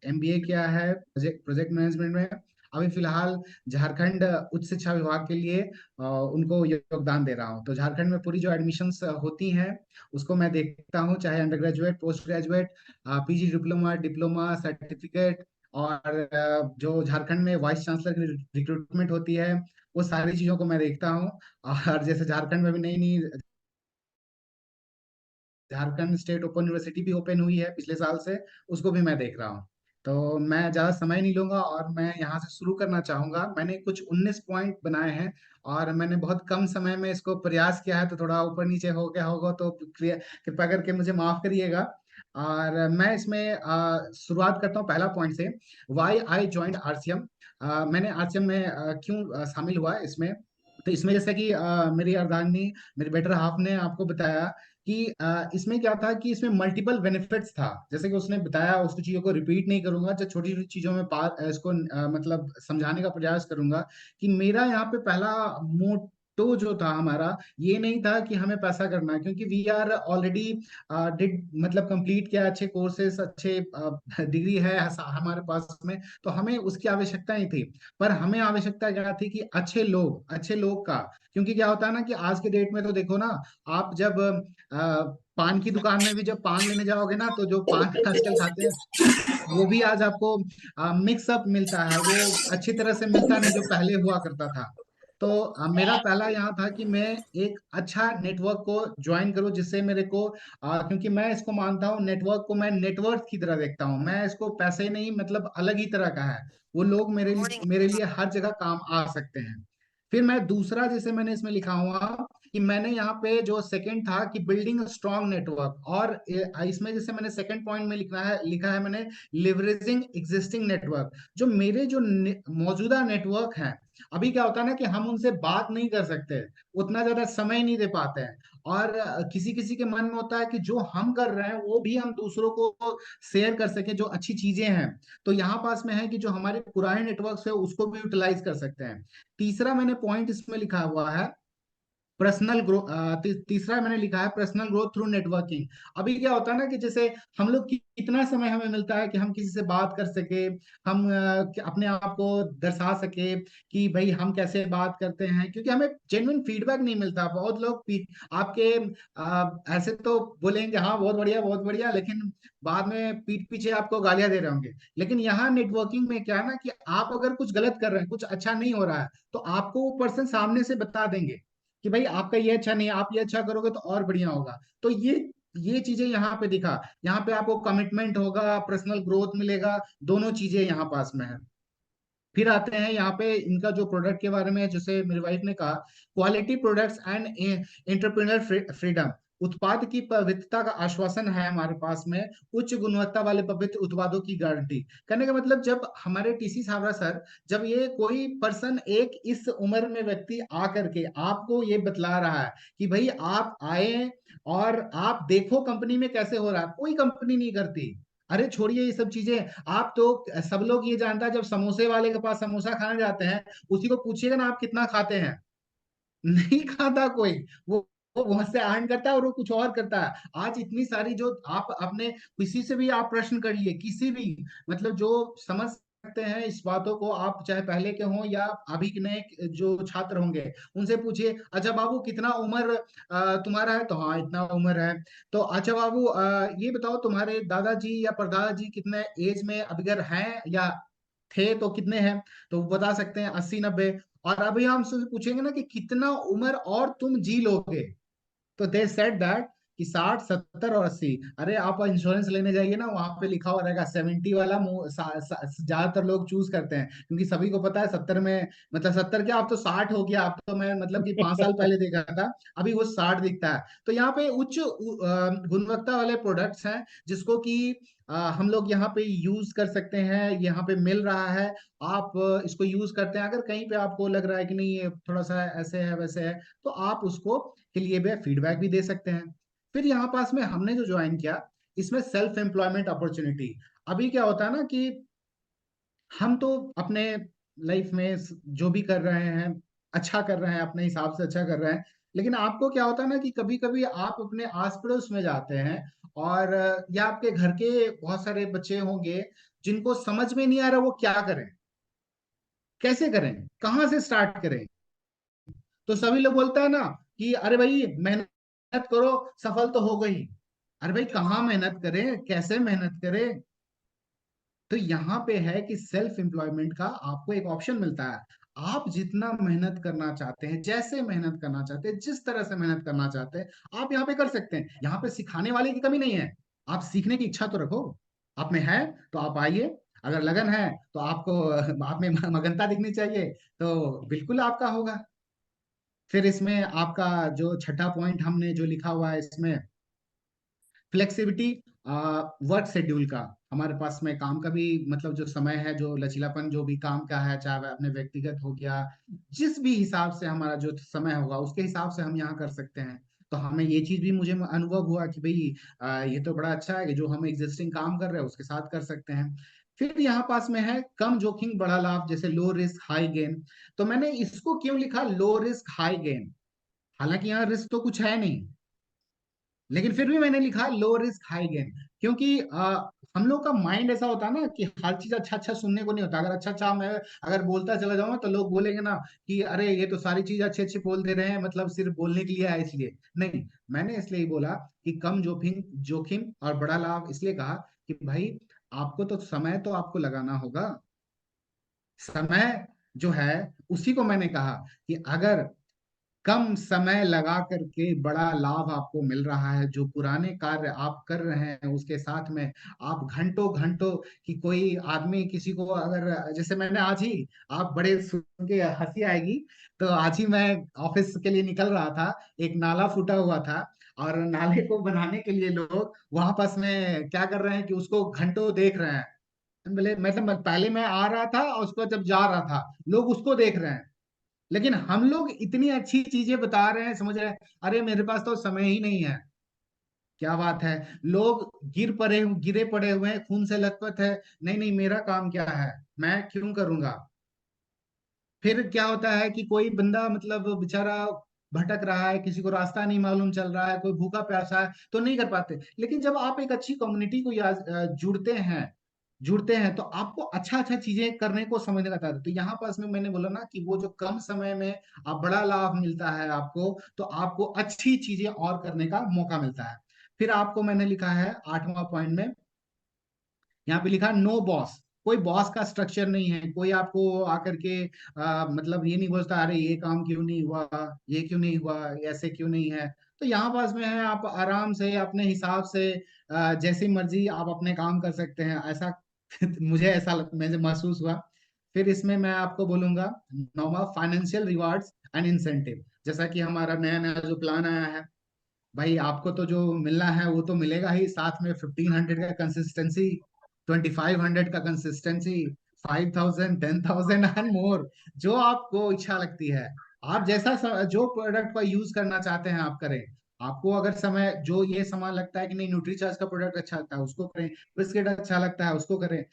Speaker 7: एमबीए किया है प्रोजेक्ट मैनेजमेंट में। अभी फिलहाल झारखंड उच्च शिक्षा विभाग के लिए उनको योगदान दे रहा हूँ। तो झारखंड में पूरी जो एडमिशन्स होती हैं उसको मैं देखता हूँ, चाहे under graduate, post graduate, PG diploma, diploma certificate, और जो झारखंड में वाइस चांसलर की रिक्रूटमेंट होती है, वो सारी चीजों को मैं देखता हूँ। और जैसे झारखंड में भी नई नई झारखंड स्टेट ओपन यूनिवर्सिटी भी ओपन हुई है पिछले साल से, उसको भी मैं देख रहा हूँ। तो मैं ज्यादा समय नहीं लूंगा और मैं यहाँ से शुरू करना चाहूंगा। मैंने कुछ 19 पॉइंट बनाए हैं और मैंने बहुत कम समय में इसको प्रयास किया है, तो थोड़ा ऊपर नीचे हो गया होगा तो कृपया करके मुझे माफ करिएगा। और मैं इसमें शुरुआत करता हूँ पहला पॉइंट से। Why I joined RCM. मैंने आरसीएम में क्यों शामिल हुआ इसमें। तो इसमें जैसे कि मेरी अर्धांगिनी, मेरी बेटर हाफ ने आपको बताया कि इसमें क्या था कि इसमें मल्टीपल बेनिफिट्स था। जैसे कि उसने बताया, उसकी चीजों को रिपीट नहीं करूंगा, जो छोटी छोटी चीजों में इसको मतलब समझाने का प्रयास करूंगा। कि मेरा यहाँ पे पहला मोटो जो था हमारा, ये नहीं था कि हमें पैसा करना है, क्योंकि वी आर ऑलरेडी डिड मतलब कंप्लीट किया, अच्छे कोर्सेस, अच्छे डिग्री है हमारे पास में, तो हमें उसकी आवश्यकता नहीं थी। पर हमें आवश्यकता क्या थी कि अच्छे लोग का। क्योंकि क्या होता है ना कि आज के डेट में तो देखो ना, आप जब पान की दुकान में भी जब पान लेने जाओगे ना, तो जो पान आजकल खाते हैं वो भी आज आपको मिक्सअप मिलता है, वो अच्छी तरह से मिलता नहीं जो पहले हुआ करता था। तो मेरा पहला यहाँ था कि मैं एक अच्छा नेटवर्क को ज्वाइन करूं, जिससे मेरे को क्योंकि मैं इसको मानता हूँ, नेटवर्क को मैं नेटवर्क की तरह देखता हूँ, मैं इसको पैसे नहीं, मतलब अलग ही तरह का है। वो लोग मेरे लिए हर जगह काम आ सकते हैं। फिर मैं दूसरा, जैसे मैंने इसमें लिखा हुआ कि मैंने यहाँ पे जो सेकंड था कि बिल्डिंग स्ट्रॉन्ग नेटवर्क, और इसमें जैसे मैंने सेकंड पॉइंट में लिखा है मैंने लिवरेजिंग एग्जिस्टिंग नेटवर्क। जो मेरे जो मौजूदा नेटवर्क हैं, अभी क्या होता है ना कि हम उनसे बात नहीं कर सकते, उतना ज्यादा समय नहीं दे पाते हैं। और किसी किसी के मन में होता है कि जो हम कर रहे हैं वो भी हम दूसरों को शेयर कर सके, जो अच्छी चीजें हैं। तो यहाँ पास में है कि जो हमारे पुराने नेटवर्क है उसको भी यूटिलाइज कर सकते हैं। तीसरा मैंने पॉइंट इसमें लिखा हुआ है पर्सनल ग्रोथ। तीसरा मैंने लिखा है पर्सनल ग्रोथ थ्रू नेटवर्किंग। अभी क्या होता है ना कि जैसे हम लोग कितना समय हमें मिलता है कि हम किसी से बात कर सके, हम अपने आप को दर्शा सके कि भाई हम कैसे बात करते हैं, क्योंकि हमें जेन्युइन फीडबैक नहीं मिलता। बहुत लोग आपके ऐसे तो बोलेंगे हाँ बहुत बढ़िया बहुत बढ़िया, लेकिन बाद में पीठ पीछे आपको गालियां दे रहे होंगे। लेकिन यहाँ नेटवर्किंग में क्या है ना कि आप अगर कुछ गलत कर रहे हैं, कुछ अच्छा नहीं हो रहा है, तो आपको वो पर्सन सामने से बता देंगे कि भाई आपका ये अच्छा नहीं है, आप ये अच्छा करोगे तो और बढ़िया होगा। तो ये चीजें यहाँ पे दिखा। यहाँ पे आपको कमिटमेंट होगा, पर्सनल ग्रोथ मिलेगा, दोनों चीजें यहाँ पास में है। फिर आते हैं यहाँ पे इनका जो प्रोडक्ट के बारे में, जैसे मेरी वाइफ ने कहा, quality products and entrepreneur freedom. उत्पाद की पवित्रता का आश्वासन है हमारे पास में, उच्च गुणवत्ता वाले पवित्र उत्पादों की गारंटी। कहने का मतलब, जब हमारे टीसी सावरा सर, जब ये कोई पर्सन, एक इस उम्र में व्यक्ति आकर के आपको ये बतला रहा है कि भाई आप आए और आप देखो कंपनी में कैसे हो रहा है, कोई कंपनी नहीं करती। अरे छोड़िए ये सब चीजें। आप तो, सब लोग ये जानता है, जब समोसे वाले के पास समोसा खाने जाते हैं, उसी को पूछिएगा ना आप कितना खाते हैं, नहीं खाता कोई। वो वहां से अर्न करता है और वो कुछ और करता है। आज इतनी सारी जो आप अपने किसी से भी आप प्रश्न करिए, किसी भी मतलब जो समझ सकते हैं इस बातों को, आप चाहे पहले के हों या अभी के नए जो छात्र होंगे, उनसे पूछिए, अच्छा बाबू कितना उम्र तुम्हारा है, तो हाँ इतना उम्र है। तो अच्छा बाबू ये बताओ तुम्हारे दादाजी या परदादाजी कितने एज में अगर हैं या थे, तो कितने हैं, तो वो बता सकते हैं 80-90। और अभी हम से पूछेंगे ना कि कितना उम्र और तुम जी लोगे, तो दे सेड दैट कि 60, 70 और 80। अरे आप इंश्योरेंस लेने जाइए ना, वहां पे लिखा हुआ रहेगा 70 वाला ज्यादातर लोग चूज करते हैं, क्योंकि सभी को पता है 70 में, मतलब 70 क्या, आप तो 60 हो गया, आप तो मैं मतलब कि 5 साल पहले देखा था, अभी वो 60 दिखता है। तो यहाँ पे उच्च गुणवत्ता वाले प्रोडक्ट्स हैं जिसको कि हम लोग यहाँ पे यूज कर सकते हैं, यहाँ पे मिल रहा है। आप इसको यूज करते हैं, अगर कहीं पे आपको लग रहा है कि नहीं ये थोड़ा सा ऐसे है वैसे है, तो आप उसको के लिए भी फीडबैक भी दे सकते हैं। फिर यहाँ पास में हमने जो ज्वाइन किया, इसमें सेल्फ एम्प्लॉयमेंट अपॉर्चुनिटी। अभी क्या होता है ना कि हम तो अपने लाइफ में जो भी कर रहे हैं अच्छा कर रहे हैं, अपने हिसाब से अच्छा कर रहे हैं, लेकिन आपको क्या होता है ना कि कभी कभी आप अपने आस पड़ोस में जाते हैं, और या आपके घर के बहुत सारे बच्चे होंगे जिनको समझ में नहीं आ रहा वो क्या करें, कैसे करें, कहाँ से स्टार्ट करें। तो सभी लोग बोलता है ना कि अरे भाई मेहनत करो, सफल तो हो गई। अरे भाई कहाँ मेहनत करें, कैसे मेहनत करें। तो यहाँ पे है कि सेल्फ एम्प्लॉयमेंट का आपको एक ऑप्शन मिलता है। आप जितना मेहनत करना चाहते हैं, जैसे मेहनत करना चाहते हैं, जिस तरह से मेहनत करना चाहते हैं, आप यहाँ पे कर सकते हैं। यहाँ पे सिखाने वाले की कमी नहीं है, आप सीखने की इच्छा तो रखो, आप में है तो आप आइए। अगर लगन है तो आपको आप में मगनता दिखनी चाहिए, तो बिल्कुल आपका होगा। फिर इसमें आपका जो छठा पॉइंट हमने जो लिखा हुआ है इसमें, फ्लेक्सिबिलिटी वर्क शेड्यूल का। हमारे पास में काम का भी मतलब जो समय है, जो लचीलापन जो भी काम का है, चाहे वह अपने व्यक्तिगत हो गया, जिस भी हिसाब से हमारा जो समय होगा उसके हिसाब से हम यहाँ कर सकते हैं। तो हमें ये चीज भी मुझे अनुभव हुआ कि भाई ये तो बड़ा अच्छा है कि जो हम एग्जिस्टिंग काम कर रहे हैं उसके साथ कर सकते हैं। फिर यहाँ पास में है कम जोखिम बड़ा लाभ, जैसे लो रिस्क हाई गेन। तो मैंने इसको क्यों लिखा लो रिस्क हाई गेन, हालांकि यहाँ रिस्क तो कुछ है नहीं, लेकिन फिर भी मैंने लिखा लो रिस्क हाई गेन, क्योंकि हम लोग का माइंड ऐसा होता है ना कि हर चीज अच्छा अच्छा सुनने को नहीं होता। अगर अच्छा अच्छा मैं अगर बोलता चला जाऊंगा तो लोग बोलेंगे ना कि अरे ये तो सारी चीज अच्छे अच्छे बोल दे रहे हैं, मतलब सिर्फ बोलने के लिए है इसलिए नहीं। मैंने इसलिए ही बोला कि कम जोखिम जोखिम और बड़ा लाभ, इसलिए कहा कि भाई आपको तो समय तो आपको लगाना होगा। समय जो है उसी को मैंने कहा कि अगर कम समय लगा करके बड़ा लाभ आपको मिल रहा है, जो पुराने कार्य आप कर रहे हैं उसके साथ में आप घंटों घंटों, कि कोई आदमी किसी को अगर, जैसे मैंने आज ही, आप बड़े सुन के हंसी आएगी, तो आज ही मैं ऑफिस के लिए निकल रहा था, एक नाला फूटा हुआ था, और नाले को बनाने के लिए लोग वहां पास में क्या कर रहे हैं कि उसको घंटों देख रहे हैं। बोले मतलब पहले मैं आ रहा था और उसको जब जा रहा था लोग उसको देख रहे हैं, लेकिन हम लोग इतनी अच्छी चीजें बता रहे हैं, समझ रहे हैं, अरे मेरे पास तो समय ही नहीं है। क्या बात है, लोग गिरे पड़े हुए हैं, खून से लथपथ है, नहीं नहीं मेरा काम क्या है, मैं क्यों करूंगा। फिर क्या होता है कि कोई बंदा मतलब बेचारा भटक रहा है, किसी को रास्ता नहीं मालूम चल रहा है, कोई भूखा प्यासा है तो नहीं कर पाते, लेकिन जब आप एक अच्छी कम्युनिटी को जुड़ते हैं तो आपको अच्छा अच्छा चीजें करने को समझने का आता है। तो यहाँ पास में मैंने बोला ना कि वो जो कम समय में आप बड़ा लाभ मिलता है आपको, तो आपको अच्छी चीजें और करने का मौका मिलता है। फिर आपको मैंने लिखा है 8वां पॉइंट में, यहाँ पे लिखा नो बॉस। कोई बॉस का स्ट्रक्चर नहीं है, कोई आपको आकर के मतलब ये नहीं बोलता अरे ये काम क्यों नहीं हुआ, ये क्यों नहीं हुआ, ऐसे क्यों नहीं है। तो यहाँ पास में है, आप आराम से अपने हिसाब से जैसी मर्जी आप अपने काम कर सकते हैं, ऐसा मुझे मुझे महसूस हुआ। फिर इसमें मैं आपको बोलूंगा 9वां, फाइनेंशियल रिवार्ड्स एंड इंसेंटिव। जैसा कि हमारा नया नया जो प्लान आया है, भाई आपको तो जो मिलना है वो तो मिलेगा ही, साथ में 1500 का कंसिस्टेंसी, 2500 का कंसिस्टेंसी, 5000, 10,000 एंड मोर, जो आपको इच्छा लगती है। आप जैसा जो प्रोडक्ट का यूज करना चाहते हैं आप करें। आपको अगर समय जो ये सामान लगता है कि नहीं न्यूट्रीचार्ज का प्रोडक्ट अच्छा लगता है उसको करें, बिस्किट अच्छा लगता है उसको करें।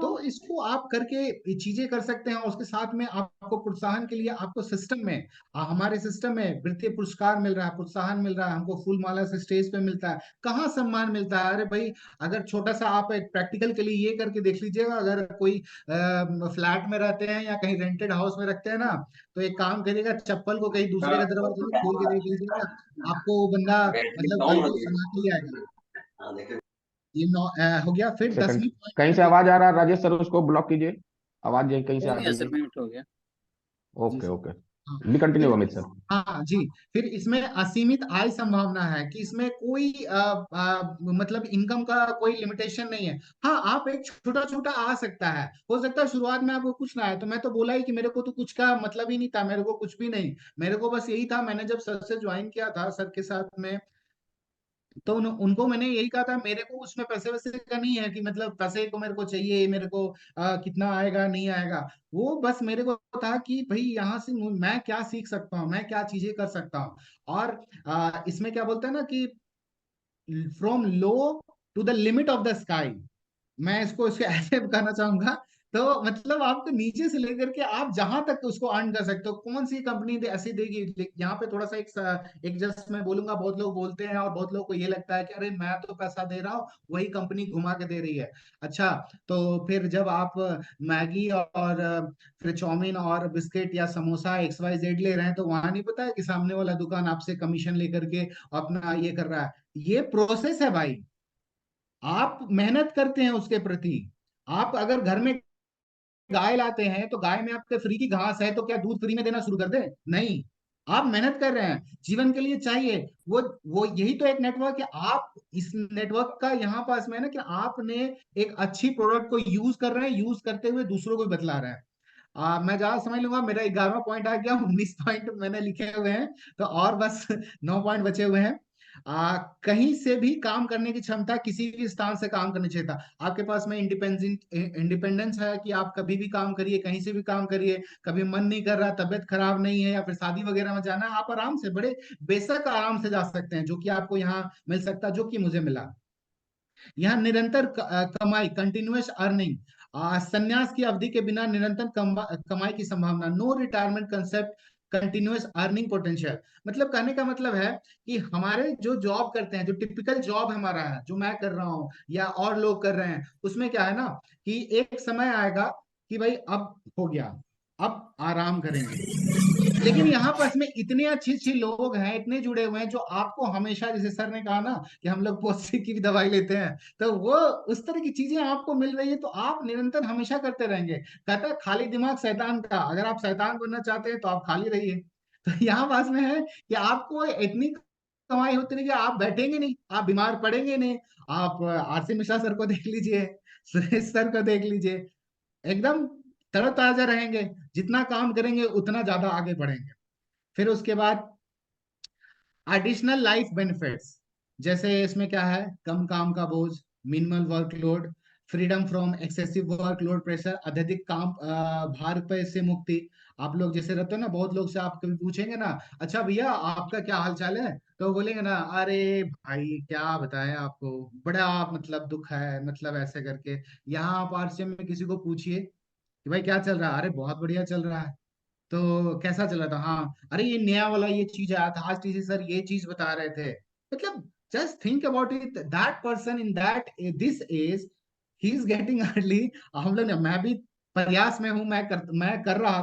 Speaker 7: तो इसको आप करके ये चीजें कर सकते हैं, और उसके साथ में आपको प्रोत्साहन के लिए आपको सिस्टम में हमारे सिस्टम में वृत्तीय पुरस्कार मिल रहा है, प्रोत्साहन मिल रहा है, हमको फूल माला से स्टेज पे मिलता है। कहाँ सम्मान मिलता है, अरे भाई अगर छोटा सा आप एक प्रैक्टिकल के लिए ये करके देख लीजिएगा, अगर कोई फ्लैट में रहते हैं या कहीं रेंटेड हाउस में रखते हैं ना, तो एक काम करिएगा, चप्पल को कहीं दूसरे के दरवाजे में खोल के देख लीजिएगा, आपको वो बंदा मतलब कल को सुना के ही आएगा। ये हो गया। फिर
Speaker 5: सेकंड
Speaker 7: 10वीं
Speaker 5: कहीं से
Speaker 7: पॉइंट।
Speaker 5: आवाज आ रहा है राजेश सर, उसको ब्लॉक कीजिए, आवाज कहीं से
Speaker 6: हो
Speaker 5: आ
Speaker 6: गया
Speaker 5: रही
Speaker 6: सर,
Speaker 5: है।
Speaker 6: म्यूट हो गया।
Speaker 7: जी
Speaker 5: ओके
Speaker 7: सर।
Speaker 5: ओके। भी कंटिन्यू
Speaker 7: फिर
Speaker 5: अमित सर।
Speaker 7: हाँ जी, फिर इसमें असीमित आय संभावना है कि इसमें कोई मतलब इनकम का कोई लिमिटेशन नहीं है। हाँ, आप एक छोटा छोटा आ सकता है, हो सकता है शुरुआत में आपको कुछ ना आए, तो मैं तो बोला ही कि मेरे को तो कुछ का मतलब ही नहीं था, मेरे को कुछ भी नहीं, मेरे को बस यही था। मैंने जब सर से ज्वाइन किया था, सर के साथ में, तो उनको मैंने यही कहा था, मेरे को उसमें पैसे वैसे का नहीं है कि मतलब पैसे को मेरे को चाहिए, मेरे को कितना आएगा नहीं आएगा। वो बस मेरे को था कि भाई यहाँ से मैं क्या सीख सकता हूँ, मैं क्या चीजें कर सकता हूँ। और इसमें क्या बोलते हैं ना कि from low to the limit of the sky, मैं इसको इसके ऐसे कहना चाहूंगा। तो मतलब आपको नीचे से लेकर के आप जहां तक उसको अर्न कर सकते हो, कौन सी कंपनी ऐसी देगी। यहाँ पे थोड़ा सा एक जस्ट मैं बोलूंगा, बहुत लोग बोलते हैं और बहुत लोग को ये लगता है कि अरे मैं तो पैसा दे रहा हूँ, वही कंपनी घुमा के दे रही है। अच्छा, तो फिर जब आप मैगी और फिर चाउमीन और बिस्किट या समोसा XYZ ले रहे हैं, तो वहां नहीं पता है कि सामने वाला दुकान आपसे कमीशन लेकर के अपना ये कर रहा है। ये प्रोसेस है भाई, आप मेहनत करते हैं उसके प्रति। आप अगर घर में गाय लाते हैं, तो गाय में आपके फ्री की घास है, तो क्या दूध फ्री में देना शुरू कर दे? नहीं, आप मेहनत कर रहे हैं, जीवन के लिए चाहिए। वो यही तो एक नेटवर्क है। आप इस नेटवर्क का यहाँ पास में है ना कि आपने एक अच्छी प्रोडक्ट को यूज कर रहे हैं, यूज करते हुए दूसरों को भी बतला रहे हैं। मैं ज्यादा समझ लूंगा, मेरा 11वां पॉइंट आ गया, 19 पॉइंट मैंने लिखे हुए हैं, तो और बस 9 पॉइंट बचे हुए हैं। कहीं से भी काम करने की क्षमता, किसी भी स्थान से काम करनी चाहिए था आपके पास में। इंडिपेंडेंस है कि आप कभी भी काम करिए, कहीं से भी काम करिए, कभी मन नहीं कर रहा, तबियत खराब नहीं है या फिर शादी वगैरह में जाना है, आप आराम से, बड़े बेशक आराम से जा सकते हैं, जो कि आपको यहाँ मिल सकता है, जो कि मुझे मिला। यहाँ निरंतर कमाई, कंटिन्यूअस अर्निंग, संन्यास की अवधि के बिना निरंतर कमाई की संभावना, no retirement concept, continuous earning potential. मतलब कहने का मतलब है कि हमारे जो जॉब करते हैं, जो टिपिकल जॉब हमारा है, जो मैं कर रहा हूँ या और लोग कर रहे हैं, उसमें क्या है ना कि एक समय आएगा कि भाई अब हो गया, अब आराम करेंगे। लेकिन यहाँ पास में इतने अच्छे अच्छे लोग हैं, इतने जुड़े हुए हैं, जो आपको हमेशा, जैसे सर ने कहा ना कि हम लोग पोस्टिक की भी दवाई लेते हैं, तो वो उस तरह की चीजें आपको मिल रही है, तो आप निरंतर हमेशा करते रहेंगे। कहता है खाली दिमाग शैतान का, अगर आप शैतान बनना चाहते हैं तो आप खाली रहिए। तो यहाँ पास में है कि आपको इतनी कमाई होती रहेगी, आप बैठेंगे नहीं, आप बीमार पड़ेंगे नहीं। आप RC मिश्रा सर को देख लीजिए, सुरेश सर को देख लीजिए, एकदम तरोताजा रहेंगे। जितना काम करेंगे उतना ज्यादा आगे बढ़ेंगे। फिर उसके बाद एडिशनल लाइफ बेनिफिट्स, जैसे इसमें क्या है, कम काम का बोझ, minimal workload, freedom from excessive workload pressure, अत्यधिक काम भार पे से मुक्ति। आप लोग जैसे रहते हो ना, बहुत लोग से आप कभी पूछेंगे ना, अच्छा भैया आपका क्या हाल चाल है, तो बोलेंगे ना, अरे भाई क्या बताएं आपको, बड़ा मतलब दुख है, मतलब ऐसे करके। यहाँ आप आरसीए में किसी को पूछिए कि भाई क्या चल रहा है, अरे बहुत बढ़िया चल रहा है। तो कैसा चल रहा था, हाँ अरे ये नया वाला ये चीज आया था, आज टीसी सर ये चीज बता रहे थे। मतलब just think about it, that person in that this age, he is getting early. हम लोग मैं भी प्रयास में हूँ, मैं कर रहा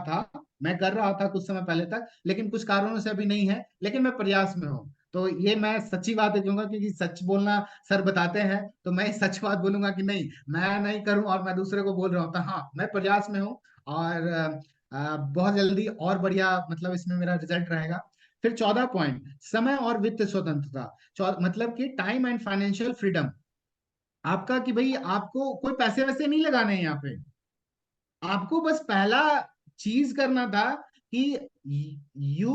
Speaker 7: था कुछ समय पहले तक, लेकिन कुछ कारणों से अभी नहीं है, लेकिन मैं प्रयास में हूँ। तो ये मैं सच्ची बात है कहूंगा, क्योंकि सच बोलना सर बताते हैं, तो मैं सच बात बोलूंगा कि नहीं मैं नहीं करूं और मैं दूसरे को बोल रहा हूँ, तो हाँ मैं प्रयास में हूँ। और बहुत जल्दी और बढ़िया मतलब इसमें मेरा रिजल्ट रहेगा। फिर 14 पॉइंट, समय और वित्त स्वतंत्रता, मतलब कि टाइम एंड फाइनेंशियल फ्रीडम। आपका कि भाई आपको कोई पैसे वैसे नहीं लगाने हैं यहाँ पे, आपको बस पहला चीज करना था कि you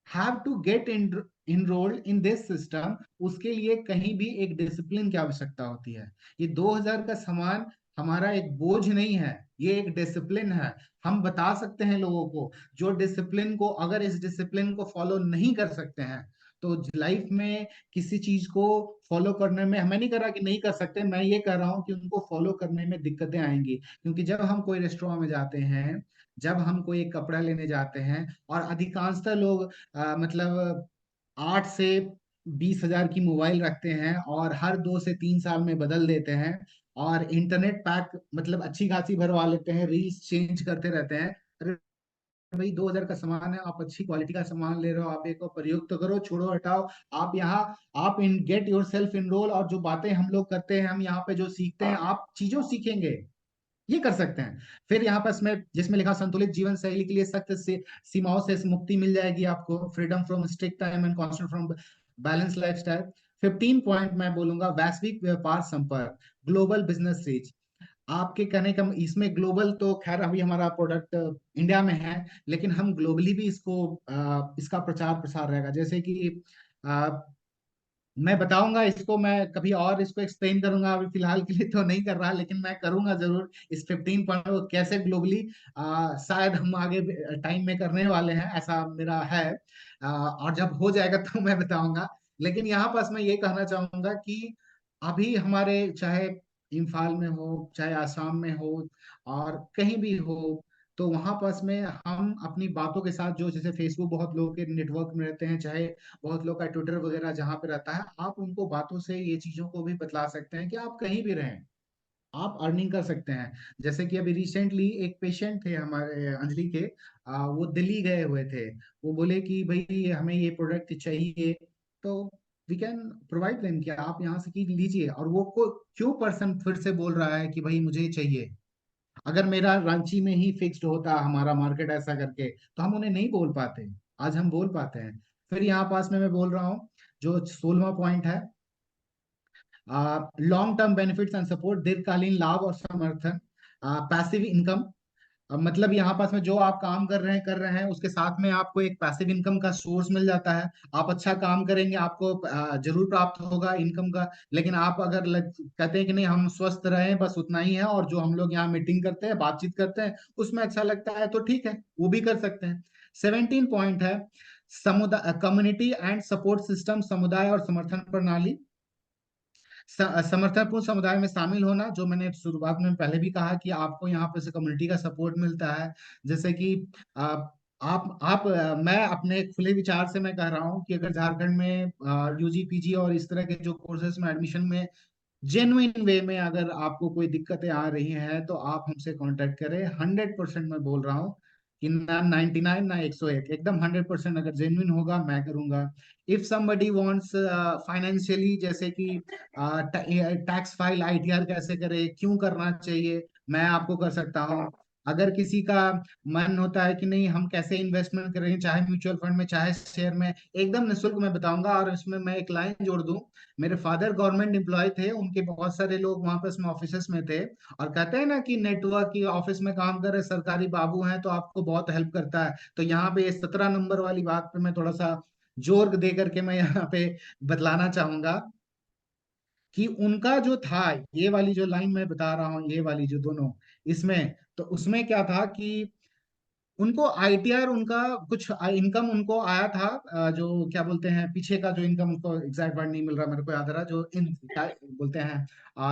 Speaker 7: have to get enrolled in this system. उसके लिए कहीं भी एक डिसिप्लिन की आवश्यकता होती है। ये 2000 का सामान हमारा एक बोझ नहीं है, ये एक डिसिप्लिन है। हम बता सकते हैं लोगों को, जो डिसिप्लिन को, अगर इस डिसिप्लिन को फॉलो नहीं कर सकते हैं, तो लाइफ में किसी चीज को फॉलो करने में, मैं नहीं कर रहा कि नहीं कर सकते, मैं ये कह रहा हूं कि उनको फॉलो करने में दिक्कतें आएंगी। क्योंकि जब हम कोई रेस्टोरेंट में जाते हैं, जब हम कोई एक कपड़ा लेने जाते हैं, और अधिकांशतः लोग मतलब 8 से 20 हजार की मोबाइल रखते हैं और हर 2 से 3 साल में बदल देते हैं, और इंटरनेट पैक मतलब अच्छी खासी भरवा लेते हैं, रील्स चेंज करते रहते हैं। अरे भाई 2000 का सामान है, आप अच्छी क्वालिटी का सामान ले रहे हो, आप एक को प्रयोग तो करो, छोड़ो हटाओ। आप यहाँ, आप इन गेट योर सेल्फ इनरोल, और जो बातें हम लोग करते हैं, हम यहाँ पे जो सीखते हैं, आप चीजों सीखेंगे। ये कर सकते हैं। फिर यहाँ पर इसमें जिसमें लिखा संतुलित जीवन शैली के लिए सख्त से सीमाओं से मुक्ति मिल जाएगी आपको, freedom from strict time and constant from balance lifestyle. 15 point मैं बोलूंगा, वैश्विक व्यापार संपर्क, ग्लोबल बिजनेस रीच। आपके कहने का इसमें ग्लोबल तो खैर अभी हमारा प्रोडक्ट इंडिया में है, लेकिन हम ग्लोबली भी इसका प्रचार प्रसार रहेगा। जैसे कि मैं बताऊंगा इसको, मैं कभी और इसको एक्सप्लेन करूंगा, अभी फिलहाल के लिए तो नहीं कर रहा, लेकिन मैं करूंगा जरूर इस 15 पॉइंट को कैसे ग्लोबली शायद हम आगे टाइम में करने वाले हैं, ऐसा मेरा है। और जब हो जाएगा तो मैं बताऊंगा। लेकिन यहाँ पास मैं ये कहना चाहूंगा कि अभी हमारे चाहे इम्फाल में हो, चाहे आसाम में हो, और कहीं भी हो, तो वहां पास में हम अपनी बातों के साथ, जो जैसे फेसबुक बहुत लोग के नेटवर्क में रहते हैं, चाहे बहुत लोग का ट्विटर वगैरह जहाँ पे रहता है, आप उनको बातों से ये चीजों को भी बतला सकते हैं कि आप कहीं भी रहें, आप अर्निंग कर सकते हैं। जैसे कि अभी रिसेंटली एक पेशेंट थे हमारे अंजलि के, वो दिल्ली गए हुए थे। वो बोले कि भाई हमें ये प्रोडक्ट चाहिए, तो वी कैन प्रोवाइड देम, कि आप यहाँ से की लीजिए। और वो को क्यों पर्सन फिर से बोल रहा है कि भाई मुझे ये चाहिए, अगर मेरा रांची में ही फिक्स्ड होता हमारा मार्केट ऐसा करके, तो हम उन्हें नहीं बोल पाते। आज हम बोल पाते हैं। फिर यहाँ पास में मैं बोल रहा हूँ, जो 16वां पॉइंट है, long term benefits and support, दीर्घकालीन लाभ और समर्थन, पैसिव इनकम। मतलब यहाँ पास में जो आप काम कर रहे हैं उसके साथ में आपको एक पैसिव इनकम का सोर्स मिल जाता है। आप अच्छा काम करेंगे, आपको जरूर प्राप्त होगा इनकम का। लेकिन आप अगर कहते हैं कि नहीं हम स्वस्थ रहें बस उतना ही है, और जो हम लोग यहाँ मीटिंग करते हैं, बातचीत करते हैं, उसमें अच्छा लगता है, तो ठीक है, वो भी कर सकते हैं। 17 पॉइंट है, समुदाय, कम्युनिटी एंड सपोर्ट सिस्टम, समुदाय और समर्थन प्रणाली। समर्थनपूर्ण समुदाय में शामिल होना, जो मैंने शुरुआत में पहले भी कहा कि आपको यहाँ पे से कम्युनिटी का सपोर्ट मिलता है। जैसे कि मैं अपने खुले विचार से मैं कह रहा हूँ कि अगर झारखंड में यूजी पीजी और इस तरह के जो कोर्सेज में एडमिशन में जेन्युइन वे में अगर आपको कोई दिक्कतें आ रही हैं, तो आप हमसे कांटेक्ट करें। 100% मैं बोल रहा हूँ कि ना 99 ना 101, एकदम 100% अगर जेन्युइन होगा मैं करूंगा। इफ समबडी वांट्स फाइनेंशियली, जैसे कि टैक्स फाइल आईटीआर कैसे करे, क्यों करना चाहिए, मैं आपको कर सकता हूँ। अगर किसी का मन होता है कि नहीं हम कैसे इन्वेस्टमेंट करें, चाहे म्यूचुअल फंड में चाहे शेयर में, एकदम निःशुल्क मैं बताऊंगा। और इसमें मैं एक लाइन जोड़ दूं, मेरे फादर गवर्नमेंट एम्प्लॉय थे, उनके बहुत सारे लोग वहां पर इसमें ऑफिस में थे, और कहते हैं ना कि नेटवर्क की ऑफिस में काम कर रहे सरकारी बाबू हैं तो आपको बहुत हेल्प करता है। तो यहाँ पे 17 नंबर वाली बात पे मैं थोड़ा सा जोर दे करके मैं यहाँ पे बतलाना चाहूंगा कि उनका जो था, ये वाली जो लाइन मैं बता रहा हूँ, ये वाली जो दोनों, इसमें तो उसमें क्या था कि उनको आईटीआर, उनका कुछ इनकम उनको आया था, जो क्या बोलते हैं पीछे का जो इनकम, उनको एग्जैक्ट वर्ड नहीं मिल रहा मेरे को, याद आ रहा जो इन बोलते हैं,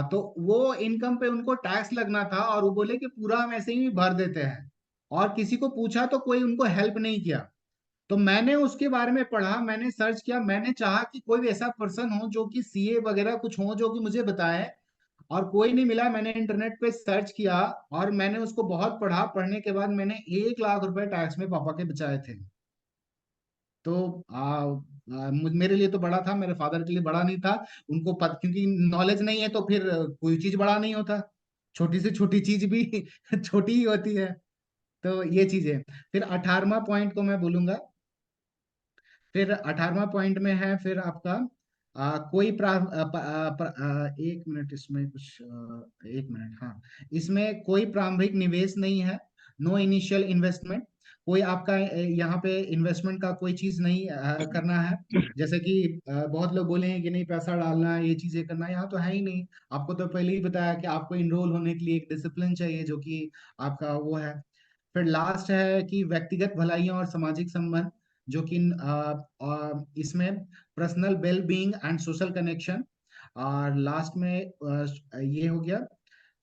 Speaker 7: तो वो इनकम पे उनको टैक्स लगना था, और वो बोले कि पूरा हम ऐसे ही भर देते हैं। और किसी को पूछा तो कोई उनको हेल्प नहीं किया। तो मैंने उसके बारे में पढ़ा, मैंने सर्च किया, मैंने चाहा कि कोई भी ऐसा पर्सन हो जो कि सीए वगैरह कुछ हो जो कि मुझे बताए, और कोई नहीं मिला। मैंने इंटरनेट पे सर्च किया और मैंने उसको बहुत पढ़ा, पढ़ने के बाद मैंने 1 लाख रुपए टैक्स में पापा के बचाए थे। तो मेरे लिए तो बड़ा था, मेरे फादर के लिए बड़ा नहीं था। क्योंकि नॉलेज नहीं है तो फिर कोई चीज बड़ा नहीं होता, छोटी से छोटी चीज भी छोटी ही होती है। तो ये चीज है। फिर 18वां पॉइंट को मैं बोलूंगा। फिर 18वां पॉइंट में है फिर आपका कोई एक मिनट, इसमें कुछ 1 मिनट, हाँ, इसमें कोई प्रारंभिक निवेश नहीं है, नो इनिशियल इन्वेस्टमेंट। कोई आपका यहाँ पे इन्वेस्टमेंट का कोई चीज नहीं करना है। जैसे कि बहुत लोग बोले हैं कि नहीं पैसा डालना है, ये चीजें करना है, यहाँ तो है ही नहीं। आपको तो पहले ही बताया कि आपको इनरोल होने के लिए एक डिसिप्लिन चाहिए, जो कि आपका वो है। फिर लास्ट है कि व्यक्तिगत भलाइयाँ और सामाजिक संबंध, जो कि इसमें personal well being and social connection. और लास्ट में ये हो गया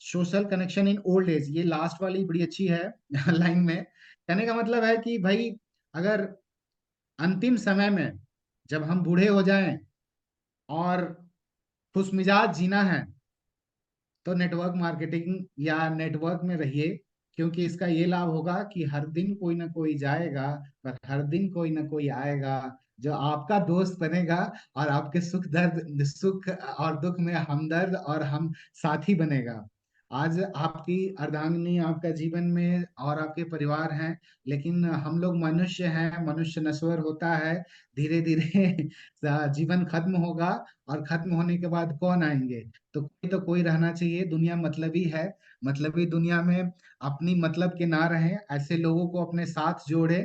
Speaker 7: social connection in old age. ये लास्ट वाली बड़ी अच्छी है लाइन में। कहने का मतलब है कि भाई अगर अंतिम समय में जब हम बूढ़े हो जाएं और खुशमिजाज जीना है, तो नेटवर्क मार्केटिंग या नेटवर्क में रहिए। क्योंकि इसका ये लाभ होगा कि हर दिन कोई ना कोई जाएगा, पर हर दिन कोई ना कोई आएगा जो आपका दोस्त बनेगा, और आपके सुख और दुख में हमदर्द और हम साथी बनेगा। आज आपकी अर्धांगिनी आपका जीवन में और आपके परिवार हैं, लेकिन हम लोग मनुष्य हैं, मनुष्य नश्वर होता है, धीरे धीरे जीवन खत्म होगा, और खत्म होने के बाद कौन आएंगे? तो कोई रहना चाहिए। दुनिया मतलबी है, मतलबी दुनिया में अपनी मतलब के ना रहें, ऐसे लोगों को अपने साथ जोड़े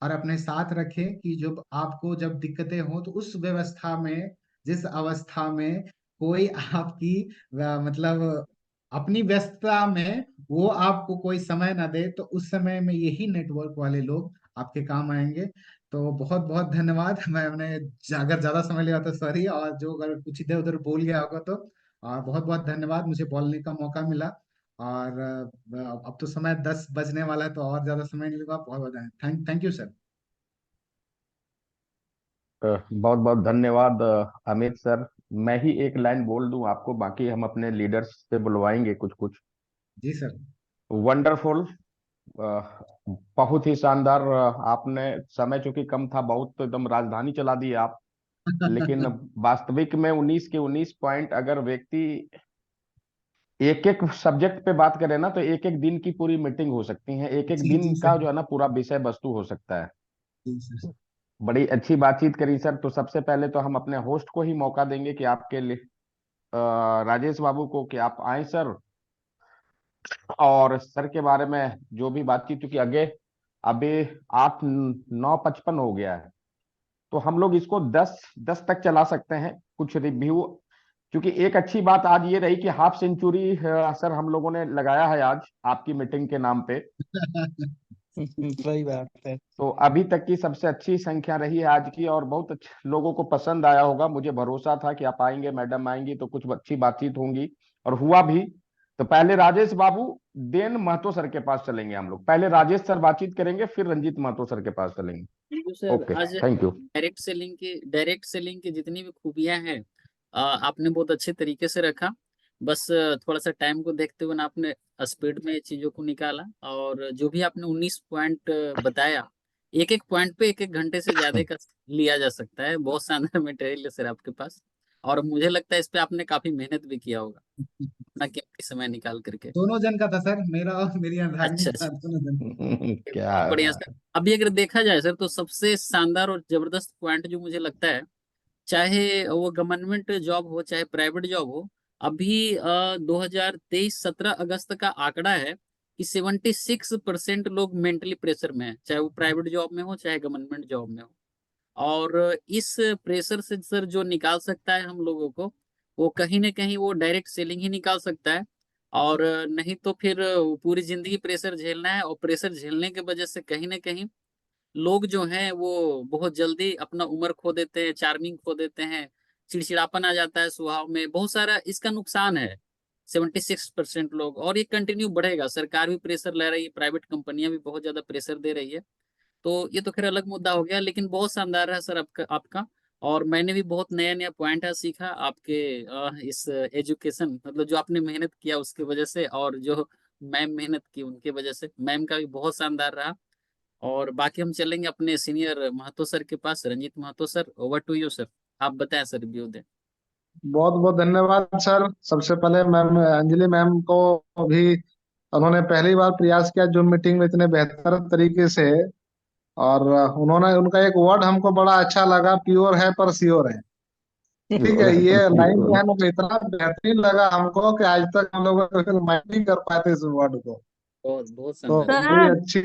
Speaker 7: और अपने साथ रखे कि जब आपको जब दिक्कतें हो तो उस व्यवस्था में, जिस अवस्था में कोई आपकी मतलब अपनी व्यस्तता में वो आपको कोई समय ना दे, तो उस समय में यही नेटवर्क वाले लोग आपके काम आएंगे। तो बहुत बहुत धन्यवाद। मैंने अगर ज्यादा समय लिया तो सॉरी, और जो अगर कुछ इधर उधर बोल गया होगा तो बहुत बहुत धन्यवाद, मुझे बोलने का मौका मिला। और अब तो समय 10 बजने वाला है, तो और ज्यादा समय नहीं लूंगा। बहुत बहुत थैंक यू सर।
Speaker 5: बहुत बहुत धन्यवाद अमित सर। मैं ही एक लाइन बोल दूं आपको, बाकी हम अपने लीडर्स से बुलवाएंगे कुछ कुछ।
Speaker 7: जी सर।
Speaker 5: वंडरफुल, बहुत ही शानदार। आपने समय चूंकि कम था बहुत, तो एकदम राजधानी चला दी आप। लेकिन वास्तविक में 19 के 19 पॉइंट अगर व्यक्ति एक एक सब्जेक्ट पे बात करे ना, तो एक एक दिन की पूरी मीटिंग हो सकती है, एक एक
Speaker 7: जी
Speaker 5: दिन
Speaker 7: जी
Speaker 5: का
Speaker 7: सर।
Speaker 5: जो है ना पूरा विषय वस्तु हो सकता है।
Speaker 7: जी सर।
Speaker 5: बड़ी अच्छी बातचीत करी सर। तो सबसे पहले तो हम अपने होस्ट को ही मौका देंगे कि आपके लिए राजेश बाबू को, कि आप आए सर, और सर के बारे में जो भी बातचीत, क्योंकि आगे अभी 8 9 55 हो गया है, तो हम लोग इसको 10 तक चला सकते हैं, कुछ रिव्यू। क्योंकि एक अच्छी बात आज ये रही कि हाफ सेंचुरी सर हम लोगों ने लगाया है आज आपकी मीटिंग के नाम पे।
Speaker 2: सही बात है।
Speaker 5: तो अभी तक की सबसे अच्छी संख्या रही है आज की, और बहुत अच्छे लोगों को पसंद आया होगा। मुझे भरोसा था कि आप आएंगे, मैडम आएंगी, तो कुछ अच्छी बातचीत होंगी, और हुआ भी। तो पहले राजेश बाबू, देन महतो सर के पास चलेंगे हम लोग। पहले राजेश सर बातचीत करेंगे, फिर रंजीत महतो सर के पास चलेंगे।
Speaker 6: Thank you sir.
Speaker 5: ओके,
Speaker 6: आज
Speaker 5: थैंक यू।
Speaker 6: डायरेक्ट सेलिंग की जितनी भी खूबियां हैं आपने बहुत अच्छे तरीके से रखा। बस थोड़ा सा टाइम को देखते हुए ना आपने स्पीड में चीजों को निकाला, और जो भी आपने 19 पॉइंट बताया, एक एक पॉइंट पे एक एक घंटे से ज्यादा का लिया जा सकता है। बहुत शानदार मटेरियल है सर आपके पास, और मुझे लगता है इस पे आपने काफी मेहनत भी किया होगा अपना कीमती समय निकाल करके।
Speaker 7: दोनों जन का था सर, मेरा और मेरी अर्धांगिनी
Speaker 6: अच्छा
Speaker 7: का,
Speaker 6: अच्छा,
Speaker 7: दोनों जन।
Speaker 5: क्या
Speaker 6: बहुत बढ़िया सर।
Speaker 5: बात।
Speaker 6: अभी अगर देखा जाए सर, तो सबसे शानदार और जबरदस्त पॉइंट जो मुझे लगता है, चाहे वो गवर्नमेंट जॉब हो चाहे प्राइवेट जॉब हो, अभी 2023 17 अगस्त का आंकड़ा है कि 76% लोग मेंटली प्रेशर में है, चाहे वो प्राइवेट जॉब में हो चाहे गवर्नमेंट जॉब में हो। और इस प्रेशर से सर जो निकाल सकता है हम लोगों को, वो कहीं ना कहीं वो डायरेक्ट सेलिंग ही निकाल सकता है। और नहीं तो फिर पूरी जिंदगी प्रेशर झेलना है, और प्रेशर झेलने की वजह से कहीं ना कहीं लोग जो हैं वो बहुत जल्दी अपना उम्र खो देते हैं, चार्मिंग खो देते हैं, चिड़चिड़ापन आ जाता है स्वभाव में, बहुत सारा इसका नुकसान है। 76% लोग, और ये कंटिन्यू बढ़ेगा। सरकार भी प्रेशर ले रही है, प्राइवेट कंपनियां भी बहुत ज्यादा प्रेशर दे रही है। तो ये तो खैर अलग मुद्दा हो गया, लेकिन बहुत शानदार है सर आपका। और मैंने भी बहुत नया नया पॉइंट है सीखा आपके इस एजुकेशन, मतलब जो आपने मेहनत किया उसकी वजह से, और जो मैम मेहनत की उनके वजह से। मैम का भी बहुत शानदार रहा। और बाकी हम चलेंगे अपने सीनियर महतो सर के पास। Ranjit Mahto sir, over to you sir. आप बताएं सर, रिव्यू दें।
Speaker 8: बहुत बहुत धन्यवाद सर। सबसे पहले मैम अंजलि मैम को भी, उन्होंने पहली बार प्रयास किया जूम मीटिंग में इतने बेहतर तरीके से, और उन्होंने, उनका एक वर्ड हमको बड़ा अच्छा लगा, प्योर है पर श्योर है। ठीक है, ये लाइन जो है ना, इतना बेहतरीन लगा हमको कि आज तक हम लोग माइंड नहीं कर पाए थे इस वर्ड को।
Speaker 6: बहुत बहुत
Speaker 8: तो
Speaker 6: शानदार।
Speaker 8: बड़ी
Speaker 4: सर,
Speaker 8: अच्छी।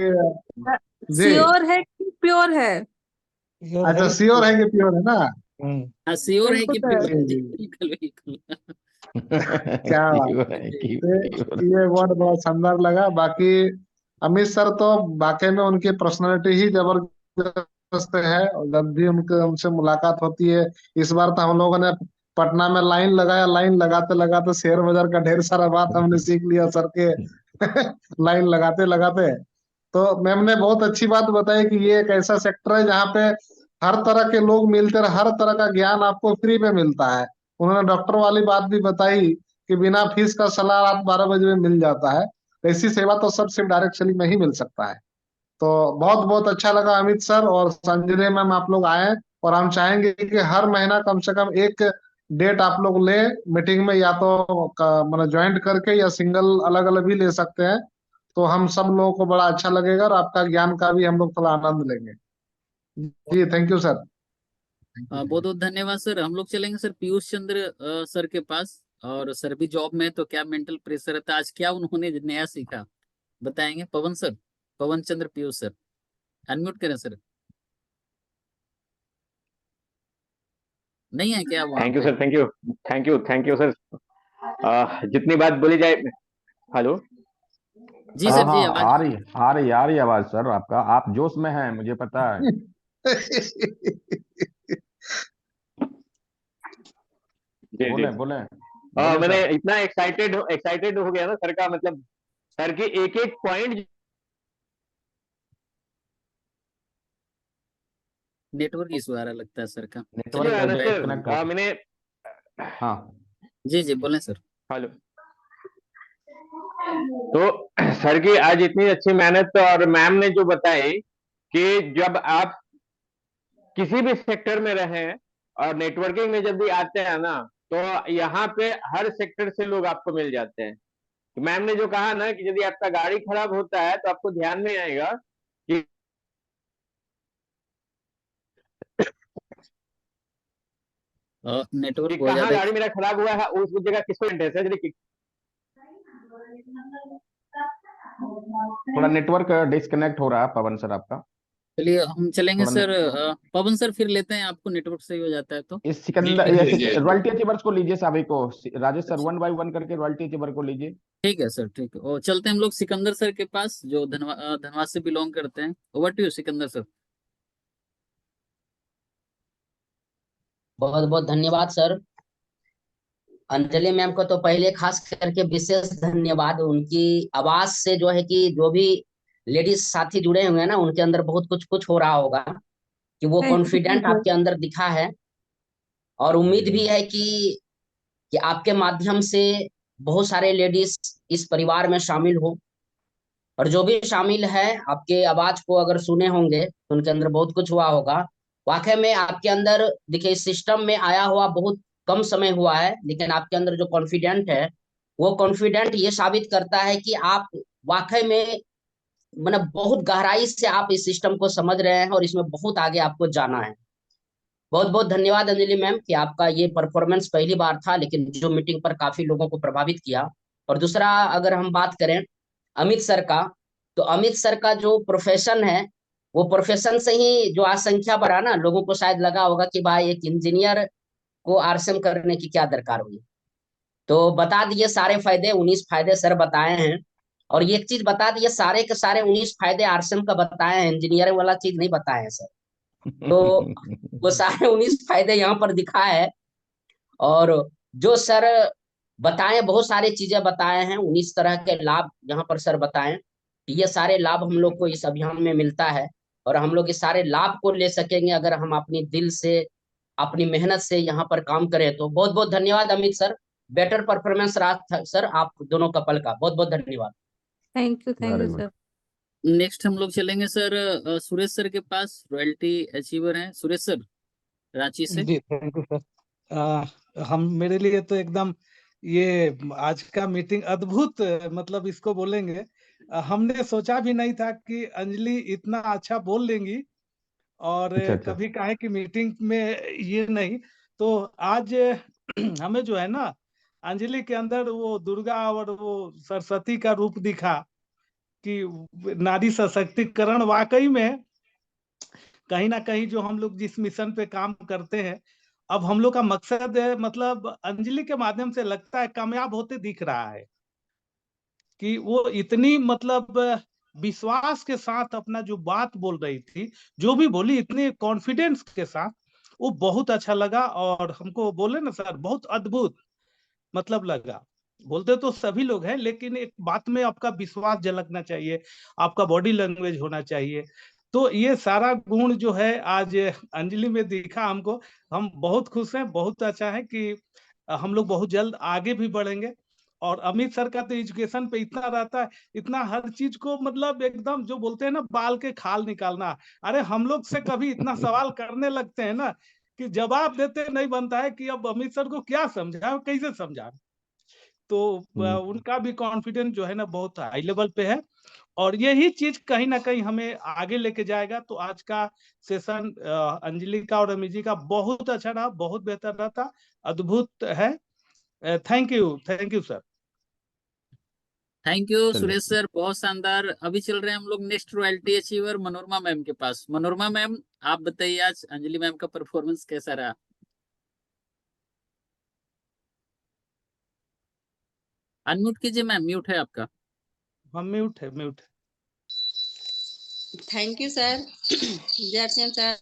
Speaker 8: जी।
Speaker 4: श्योर है कि प्योर है?
Speaker 2: श्योर
Speaker 8: अच्छा,
Speaker 2: है।
Speaker 8: श्योर है कि प्योर है ना?
Speaker 6: हाँ, श्योर है
Speaker 4: बिल्कुल
Speaker 6: कि
Speaker 4: सर।
Speaker 6: प्योर
Speaker 8: जी
Speaker 6: है जी,
Speaker 8: जी।
Speaker 6: बिल्कुल बिल्कुल।
Speaker 8: क्या बात।
Speaker 5: क्यों है,
Speaker 6: जी।
Speaker 5: क्यों
Speaker 8: तो
Speaker 5: क्यों।
Speaker 8: ये वर्ड बड़ा शानदार लगा। बाकी अमित सर तो वाकई में उनकी पर्सनालिटी ही जबरदस्त है, और जब भी उनके उनसे मुलाकात होती है, इस बार तो हम लोगों ने पटना में लाइन लगाया, लाइन लगाते लगाते शेयर बाजार का ढेर सारा बात हमने सीख लिया सर के लाइन लगाते लगाते। तो मैम ने बहुत अच्छी बात बताई कि ये एक ऐसा सेक्टर है जहाँ पे हर तरह के लोग मिलते हैं, हर तरह का ज्ञान आपको फ्री में मिलता है। उन्होंने डॉक्टर वाली बात भी बताई कि बिना फीस का सलाह रात 12 बजे में मिल जाता है। ऐसी सेवा तो सब सिर्फ डायरेक्ट सेलिंग में ही मिल सकता है। तो बहुत बहुत अच्छा लगा अमित सर और संजय मैम, आप लोग आए, और हम चाहेंगे कि हर महीना कम से कम एक डेट आप लोग ले मीटिंग में, या तो मतलब ज्वाइंट करके या सिंगल अलग अलग भी ले सकते हैं। तो हम सब लोगों को बड़ा अच्छा लगेगा और आपका ज्ञान का भी हम लोग थोड़ा आनंद लेंगे। जी थैंक यू सर।
Speaker 6: बहुत बहुत धन्यवाद सर। हम लोग चलेंगे सर पीयूष चंद्र सर के पास। और सर भी जॉब में, तो क्या मेंटल प्रेशर रहता है, आज क्या उन्होंने नया सीखा बताएंगे पवन सर। पवन चंद्र पीयूष सर, अनम्यूट करें सर। नहीं है क्या वहाँ
Speaker 5: थैंक यू
Speaker 6: पे?
Speaker 5: Sir, thank you sir. जितनी बात बोली जाए। हेलो।
Speaker 6: जी
Speaker 5: हाँ
Speaker 6: सर, जी
Speaker 5: हाँ,
Speaker 6: आवाज।
Speaker 5: आ रही आवाज सर आपका। आप जोश में हैं, मुझे पता है।
Speaker 9: जी जी।
Speaker 5: बोले बोले बोले
Speaker 9: मैंने
Speaker 5: सर।
Speaker 9: इतना एक्साइटेड हो गया ना सर का, मतलब सर के एक एक पॉइंट।
Speaker 6: नेटवर्क इशू आ रहा लगता है सर का। चलिए
Speaker 5: नेटवर्क
Speaker 6: कोई
Speaker 9: ना
Speaker 6: बात
Speaker 9: सर,
Speaker 5: डिस्कनेक्ट कर।
Speaker 9: मैंने।
Speaker 5: हाँ
Speaker 6: जी जी बोलें सर।
Speaker 9: हेलो। तो सर की आज इतनी अच्छी मेहनत, और मैम ने जो बताई कि जब आप किसी भी सेक्टर में रहें और नेटवर्किंग में जब भी आते हैं ना, तो यहाँ पे हर सेक्टर से लोग आपको मिल जाते हैं। तो मैम ने जो कहा ना कि यदि आपका गाड़ी खराब होता है तो आपको ध्यान में आएगा कि
Speaker 6: नेटवर्क बहुत
Speaker 9: कहाँ
Speaker 6: ज्यादा।
Speaker 9: गाड़ी मेरा खराब हुआ है, उस जगह किसको इंटरेस्ट है।
Speaker 5: थोड़ा नेटवर्क डिस्कनेक्ट हो रहा है पवन सर आपका।
Speaker 6: चलिए हम चलेंगे
Speaker 5: थोड़ा
Speaker 6: सर। पवन सर फिर लेते हैं आपको, नेटवर्क सही हो जाता है तो।
Speaker 5: इस सिकंदर रॉयल्टी अचीवर्स को लीजिए सभी को। राजेश सर 1 बाय 1 करके रॉयल्टी अचीवर को लीजिए।
Speaker 6: ठीक है सर, ठीक है। और चलते हैं हम लोग सिकंदर सर के पास, जो धनबाद से बिलोंग करते हैं। Over to you Sikandar sir.
Speaker 10: बहुत बहुत धन्यवाद सर। अंजलि मैम को तो पहले खास करके विशेष धन्यवाद। उनकी आवाज से जो है कि जो भी लेडीज साथी जुड़े हुए हैं ना, उनके अंदर बहुत कुछ कुछ हो रहा होगा, कि वो
Speaker 4: थैंक यू
Speaker 10: कॉन्फिडेंट
Speaker 4: सर।
Speaker 10: आपके अंदर दिखा है। और उम्मीद भी है कि आपके माध्यम से बहुत सारे लेडीज इस परिवार में शामिल हो। और जो भी शामिल है, आपके आवाज को अगर सुने होंगे तो उनके अंदर बहुत कुछ हुआ होगा। वाकई में आपके अंदर देखिए, इस सिस्टम में आया हुआ बहुत कम समय हुआ है, लेकिन आपके अंदर जो कॉन्फिडेंट है, वो कॉन्फिडेंट ये साबित करता है कि आप वाकई में मतलब बहुत गहराई से आप इस सिस्टम को समझ रहे हैं और इसमें बहुत आगे आपको जाना है। बहुत बहुत धन्यवाद अंजलि मैम कि आपका ये परफॉर्मेंस पहली बार था, लेकिन जो मीटिंग पर काफी लोगों को प्रभावित किया। और दूसरा, अगर हम बात करें अमित सर का, तो अमित सर का जो प्रोफेशन है, वो प्रोफेशन से ही जो आज संख्या बढ़ा ना, लोगों को शायद लगा होगा कि भाई एक इंजीनियर को आरएसएम करने की क्या दरकार हुई। तो बता दिए सारे फायदे, 19 फायदे सर बताए हैं। और ये एक चीज बता दिए, सारे के सारे 19 फायदे आरएसएम का बताए हैं, इंजीनियर वाला चीज नहीं बताए हैं सर। तो वो सारे 19 फायदे यहाँ पर दिखा है। और जो सर बताए, बहुत सारी चीजें बताए हैं, 19 तरह के लाभ यहाँ पर सर बताएं। ये सारे लाभ हम लोग को इस अभियान में मिलता है। और हम लोग इस सारे लाभ को ले सकेंगे अगर हम अपनी दिल से, अपनी मेहनत से यहाँ पर काम करें। तो बहुत बहुत धन्यवाद अमित सर। बेटर परफॉर्मेंस रहा था सर आप दोनों कपल का। बहुत बहुत धन्यवाद।
Speaker 4: Thank
Speaker 5: very
Speaker 4: you
Speaker 5: good.
Speaker 4: Sir.
Speaker 6: Next हम लोग चलेंगे सर सुरेश सर के पास। रॉयल्टी अचीवर हैं सुरेश सर, रांची से।
Speaker 2: जी थैंक यू सर। हम मेरे लिए तो एकदम ये आज का मीटिंग अद्भुत, मतलब इसको बोलेंगे। हमने सोचा भी नहीं था कि अंजलि इतना अच्छा बोल लेंगी। और
Speaker 5: अच्छा अच्छा।
Speaker 2: कभी कहे कि मीटिंग में ये नहीं, तो आज हमें जो है ना, अंजलि के अंदर वो दुर्गा और वो सरस्वती का रूप दिखा, कि नारी सशक्तिकरण वाकई में कहीं ना कहीं जो हम लोग जिस मिशन पे काम करते हैं, अब हम लोग का मकसद है, मतलब अंजलि के माध्यम से लगता है कामयाब होते दिख रहा है। कि वो इतनी मतलब विश्वास के साथ अपना जो बात बोल रही थी, जो भी बोली इतने कॉन्फिडेंस के साथ, वो बहुत अच्छा लगा। और हमको बोले ना सर, बहुत अद्भुत मतलब लगा। बोलते तो सभी लोग हैं, लेकिन एक बात में आपका विश्वास झलकना चाहिए, आपका बॉडी लैंग्वेज होना चाहिए। तो ये सारा गुण जो है आज अंजलि में दिखा हमको। हम बहुत खुश हैं, बहुत अच्छा है कि हम लोग बहुत जल्द आगे भी बढ़ेंगे। और अमित सर का तो एजुकेशन पे इतना रहता है, इतना हर चीज को मतलब एकदम जो बोलते हैं ना, बाल के खाल निकालना। अरे हम लोग से कभी इतना सवाल करने लगते हैं ना, कि जवाब देते नहीं बनता है कि अब अमित सर को क्या समझाएं, कैसे समझाएं। तो उनका भी कॉन्फिडेंस जो है ना बहुत हाई लेवल पे है, और यही चीज कहीं ना कहीं हमें आगे लेके जाएगा। तो आज का सेशन अंजलि का और अमित जी का बहुत अच्छा रहा, बहुत बेहतर रहा था, अद्भुत है। Thank you sir.
Speaker 6: Thank you
Speaker 5: चलिए
Speaker 6: सुरेश सर, बहुत शानदार। अभी चल रहे हैं हम लोग next royalty achiever Manorama ma'am के पास। मनोरमा मैम, आप बताइए आज अंजलि मैम का परफॉर्मेंस कैसा रहा? अनम्यूट कीजिए मैम, म्यूट है आपका।
Speaker 2: हम म्यूट है, म्यूट है।
Speaker 11: Thank you sir. जय सर।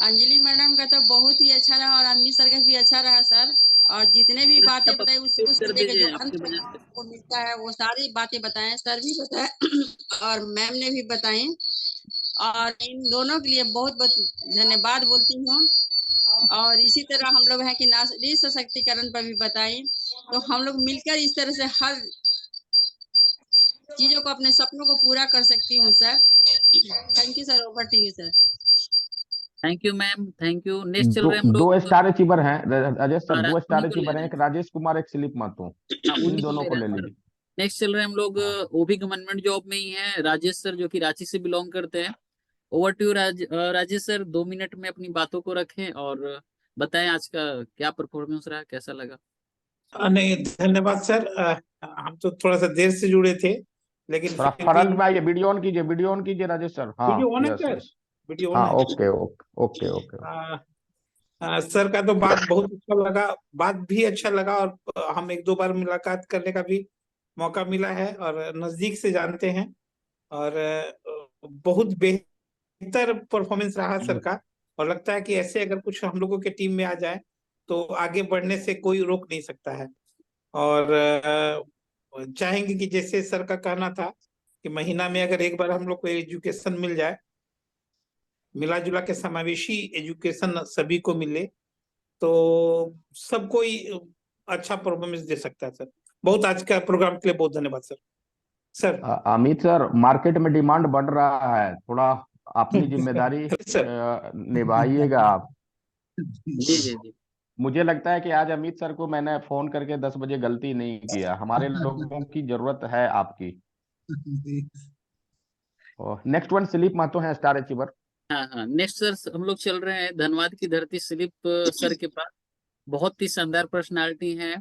Speaker 11: अंजलि मैडम का तो बहुत ही अच्छा रहा और अमित सर का भी अच्छा रहा सर। और जितने भी बातें बताए उसको
Speaker 6: कर
Speaker 11: लेके जो
Speaker 6: दीजिए
Speaker 11: अंत
Speaker 6: आपकी
Speaker 11: में
Speaker 6: वजह से।
Speaker 11: आपको मिलता है वो सारी बातें बताएं, सर भी बताए और मैम ने भी बताई। और इन दोनों के लिए बहुत बहुत धन्यवाद बोलती हूँ। और इसी तरह हम लोग हैं कि नारी सशक्तिकरण पर भी बताई, तो हम लोग मिलकर इस तरह से हर चीजों को, अपने सपनों को पूरा कर सकती हूँ sir. Thank you sir. Over to you sir.
Speaker 6: Thank you ma'am, thank you. Next चल
Speaker 5: दो
Speaker 6: रहे हम
Speaker 5: दो
Speaker 6: लोग।
Speaker 5: स्टार अचीवर हैं राजेश सर, दो
Speaker 6: उन्हीं
Speaker 5: स्टार
Speaker 6: को ले
Speaker 5: अचीवर
Speaker 6: रहे
Speaker 5: हैं,
Speaker 6: हैं।
Speaker 5: एक राजेश कुमार, एक स्लिप मातो।
Speaker 6: हाँ,
Speaker 5: इन
Speaker 6: उन्हीं को
Speaker 5: दोनों
Speaker 6: ले
Speaker 5: को
Speaker 6: रहे
Speaker 5: ले
Speaker 6: हैं सर।
Speaker 5: लीजिए।
Speaker 6: नेक्स्ट चल रहे हैं हम लोग
Speaker 5: हाँ।
Speaker 6: ओबी गवर्नमेंट जॉब में ही है, राजेश सर जो कि रांची से बिलोंग करते हैं। Over to Rajesh sir, 2 minute में अपनी बातों को रखें और बताएं आज का क्या परफॉर्मेंस रहा, कैसा लगा।
Speaker 12: नहीं, धन्यवाद सर। हम तो थोड़ा सा देर से जुड़े थे, लेकिन
Speaker 5: थोड़ा
Speaker 12: फिर भी
Speaker 5: फ्रंट में आइए, वीडियो ऑन कीजिए, वीडियो ऑन कीजिए राजेश सर। हाँ,
Speaker 12: वीडियो ऑन है
Speaker 5: yes
Speaker 12: sir.
Speaker 5: Yes.
Speaker 12: Video on
Speaker 5: हाँ,
Speaker 12: है।
Speaker 5: Okay okay okay okay.
Speaker 12: Sir का तो बात बहुत अच्छा लगा, बात भी अच्छा लगा। और हम एक दो बार मुलाकात करने का भी मौका मिला है और नजदीक से जानते हैं। और बहुत बेहतर परफॉर्मेंस रहा सर का। और लगता है कि ऐसे अगर कुछ हम लोगों के टीम में आ जाए तो आगे बढ़ने से कोई रोक नहीं सकता है। और चाहेंगे कि जैसे सर का कहना था कि महीना में अगर एक बार हम लोग को एजुकेशन मिल जाए, मिला जुला के समावेशी एजुकेशन सभी को मिले, तो सब कोई अच्छा परफॉर्मेंस दे सकता है सर। बहुत आज का प्रोग्राम के लिए बहुत धन्यवाद sir. Sir
Speaker 5: Amit sir, market में डिमांड बढ़ रहा है, थोड़ा अपनी जिम्मेदारी
Speaker 12: सर
Speaker 5: निभाइएगा आप।
Speaker 6: जी जी जी।
Speaker 5: मुझे लगता है कि आज अमित सर को मैंने फोन करके 10 बजे गलती नहीं किया, हमारे लोगों की जरूरत है आपकी। नेक्स्ट वन स्लिप मातो हैं, स्टार अचीवर।
Speaker 6: हाँ हाँ, नेक्स्ट सर हम लोग चल रहे हैं धनबाद की धरती स्लिप सर के पास। बहुत ही शानदार पर्सनालिटी है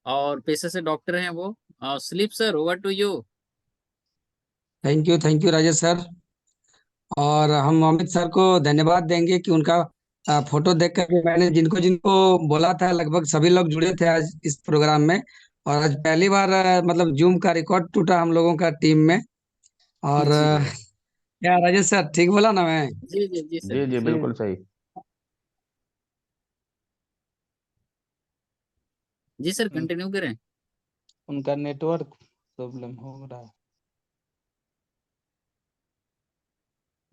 Speaker 6: और पेशे से डॉक्टर हैं वो। Slip sir, over to you.
Speaker 13: Thank you Rajesh sir. और हम अमित सर को धन्यवाद देंगे कि उनका फोटो देख कर मैंने जिनको जिनको बोला था लगभग सभी लोग जुड़े थे आज इस प्रोग्राम में। और आज पहली बार मतलब जूम का रिकॉर्ड टूटा हम लोगों का टीम में। और
Speaker 6: जी
Speaker 13: क्या राजेश सर ठीक बोला ना मैं?
Speaker 6: जी जी जी सर,
Speaker 5: जी जी,
Speaker 6: जी
Speaker 5: बिल्कुल सही।
Speaker 6: जी सर, कंटिन्यू करें।
Speaker 2: उनका नेटवर्क प्रॉब्लम हो रहा है।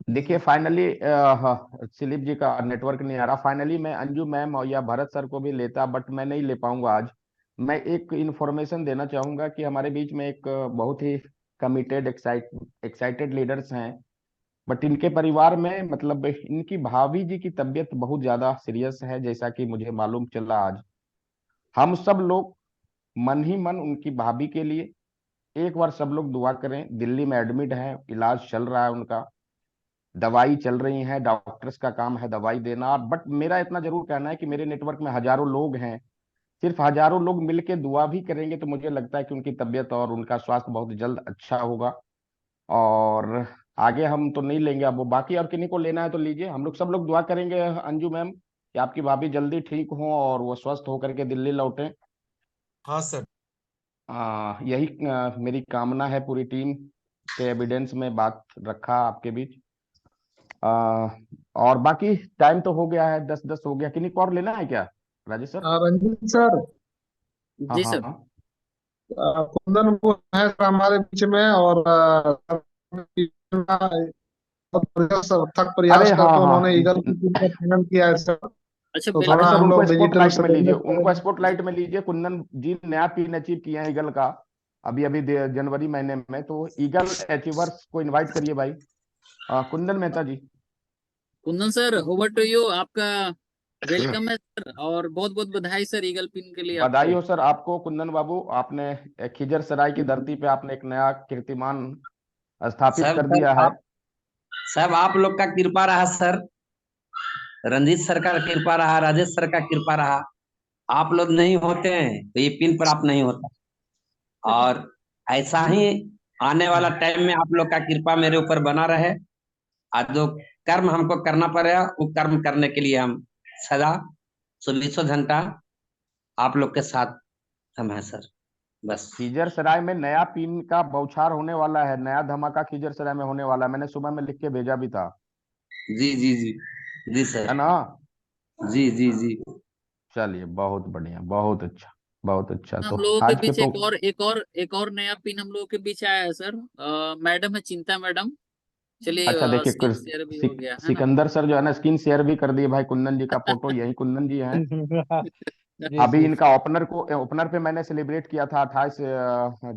Speaker 5: देखिए फाइनली स्लिप जी का नेटवर्क नहीं आ रहा। फाइनली मैं अंजू मैम और या भरत सर को भी लेता, बट मैं नहीं ले पाऊंगा आज। मैं एक इंफॉर्मेशन देना चाहूंगा कि हमारे बीच में एक बहुत ही कमिटेड एक्साइटेड लीडर्स हैं, बट इनके परिवार में मतलब इनकी भाभी जी की तबीयत बहुत ज्यादा सीरियस है, जैसा कि मुझे मालूम चला आज। हम सब लोग मन ही मन उनकी भाभी के लिए एक बार सब लोग दुआ करें। दिल्ली में एडमिट है, इलाज चल रहा है उनका, दवाई चल रही है, डॉक्टर्स का काम है दवाई देना। बट मेरा इतना जरूर कहना है कि मेरे नेटवर्क में हजारों लोग हैं, सिर्फ हजारों लोग मिलके दुआ भी करेंगे तो मुझे लगता है कि उनकी तबीयत और उनका स्वास्थ्य बहुत जल्द अच्छा होगा। और आगे हम तो नहीं लेंगे, अब वो बाकी और किन्हीं को लेना है तो लीजिए। हम लोग सब लोग दुआ करेंगे अंजू मैम कि आपकी भाभी जल्दी ठीक हो और वो स्वस्थ होकर के दिल्ली लौटें।
Speaker 12: हाँ सर।
Speaker 5: यही मेरी कामना है। पूरी टीम के एविडेंस में बात रखा आपके बीच। और बाकी टाइम तो हो गया है, 10:10 हो गया। किन्हीं को और लेना है क्या राजेश सर?
Speaker 8: रंजीत सर,
Speaker 5: हाँ
Speaker 6: जी
Speaker 5: हाँ
Speaker 6: सर।
Speaker 5: हाँ।
Speaker 8: कुंदन वो है सर हमारे बीच में, और थक
Speaker 5: अरे
Speaker 8: प्रयास
Speaker 5: हाँ
Speaker 8: करके
Speaker 5: हाँ।
Speaker 8: उन्होंने ईगल की टीम का चयन किया है सर।
Speaker 6: अच्छा,
Speaker 8: तो
Speaker 5: अरे
Speaker 8: थोड़ा
Speaker 5: सर,
Speaker 8: हम
Speaker 5: उनको
Speaker 8: लोग डिजिटल
Speaker 5: स्पॉटलाइट में लीजिए, उनको स्पॉटलाइट में लीजिए। कुंदन जी नया पिन अचीव किए हैं ईगल का, अभी अभी जनवरी महीने में। तो ईगल अचीवर्स को इनवाइट करिए भाई। Kundan Mehta ji.
Speaker 6: Kundan sir over to you, आपका वेलकम है सर, और बहुत बहुत बधाई सर ईगल पिन के लिए
Speaker 5: बधाई
Speaker 6: आपको।
Speaker 5: हो सर आपको कुंदन बाबू, आपने खिजर सराय की धरती पे आपने एक नया कीर्तिमान स्थापित
Speaker 13: सब
Speaker 5: कर
Speaker 13: सब
Speaker 5: दिया है।
Speaker 13: आप सब आप लोग का कृपा रहा सर, रंजीत सर का कृपा रहा, राजेश सर का कृपा रहा। आप लोग नहीं होते हैं तो ये पिन पर आप नहीं होता, और ऐसा ही आने वाला टाइम में आप लोग का कृपा मेरे ऊपर बना रहे। आज जो कर्म हमको करना पड़ेगा वो कर्म करने के लिए हम सदा 24 घंटा आप लोग के साथ हम हैं सर। बस
Speaker 5: खिजर सराय में नया पिन का बौछार होने वाला है, नया धमाका खिजर सराय में होने वाला है, मैंने सुबह में लिख के भेजा भी था।
Speaker 13: जी जी जी जी सर,
Speaker 5: है ना?
Speaker 13: जी जी जी।
Speaker 5: चलिए बहुत बढ़िया, बहुत अच्छा, बहुत अच्छा।
Speaker 6: हम
Speaker 5: तो
Speaker 6: लोगों के
Speaker 5: आज के
Speaker 6: बीच एक और नया पिन हम लोगों के बीच आया है सर। मैडम है चिंता मैडम, चलिए
Speaker 5: अच्छा देखिए
Speaker 6: स्क्रीन शेयर भी हो गया है ना।
Speaker 5: सिकंदर सर जो है ना स्क्रीन शेयर भी कर दिए भाई, कुंदन जी का फोटो, यही कुंदन जी हैं।
Speaker 2: जी
Speaker 5: अभी
Speaker 2: जी
Speaker 5: इनका ओपनर पे मैंने सेलिब्रेट किया था 28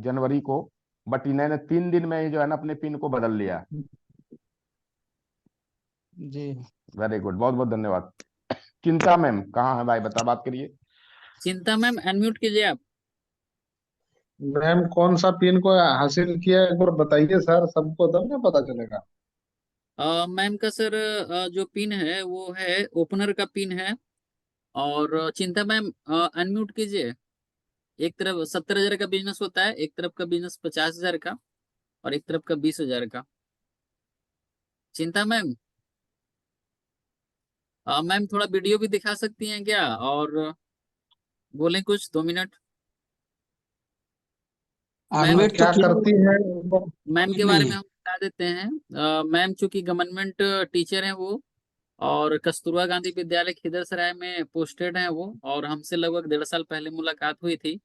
Speaker 5: जनवरी को, बट इन्होंने 3 दिन में ही जो है ना अपने पिन को बदल लिया।
Speaker 2: जी।
Speaker 5: वेरी गुड, बहुत बहुत धन्यवाद। चिंता मैम कहाँ है भाई, बात करिए।
Speaker 6: चिंता मैम अनम्यूट कीजिए आप।
Speaker 8: मैम कौन सा पिन को हासिल किया एक बार बताइए सर, सबको तब ना पता चलेगा।
Speaker 6: मैम का सर जो पिन है वो है ओपनर का पिन है। और चिंता मैम अनम्यूट कीजिए। एक तरफ 70,000 का बिजनेस होता है, एक तरफ का बिजनेस 50,000 का, और एक तरफ का 20,000 का। चिंता मैम मैम थोड़ा वीडियो भी दिखा सकती हैं क्या, और बोलें कुछ 2 मिनट। मैम
Speaker 13: अनम्यूट तो
Speaker 8: क्या
Speaker 13: किया
Speaker 8: करती है?
Speaker 6: मैम के बारे
Speaker 13: नहीं
Speaker 6: में
Speaker 13: है।
Speaker 6: हम बता देते हैं। मैम चूंकि गवर्नमेंट टीचर हैं वो, और कस्तूरबा गांधी विद्यालय खिदरसराय में पोस्टेड हैं वो, और हमसे लगभग 1.5 साल पहले मुलाकात हुई थी।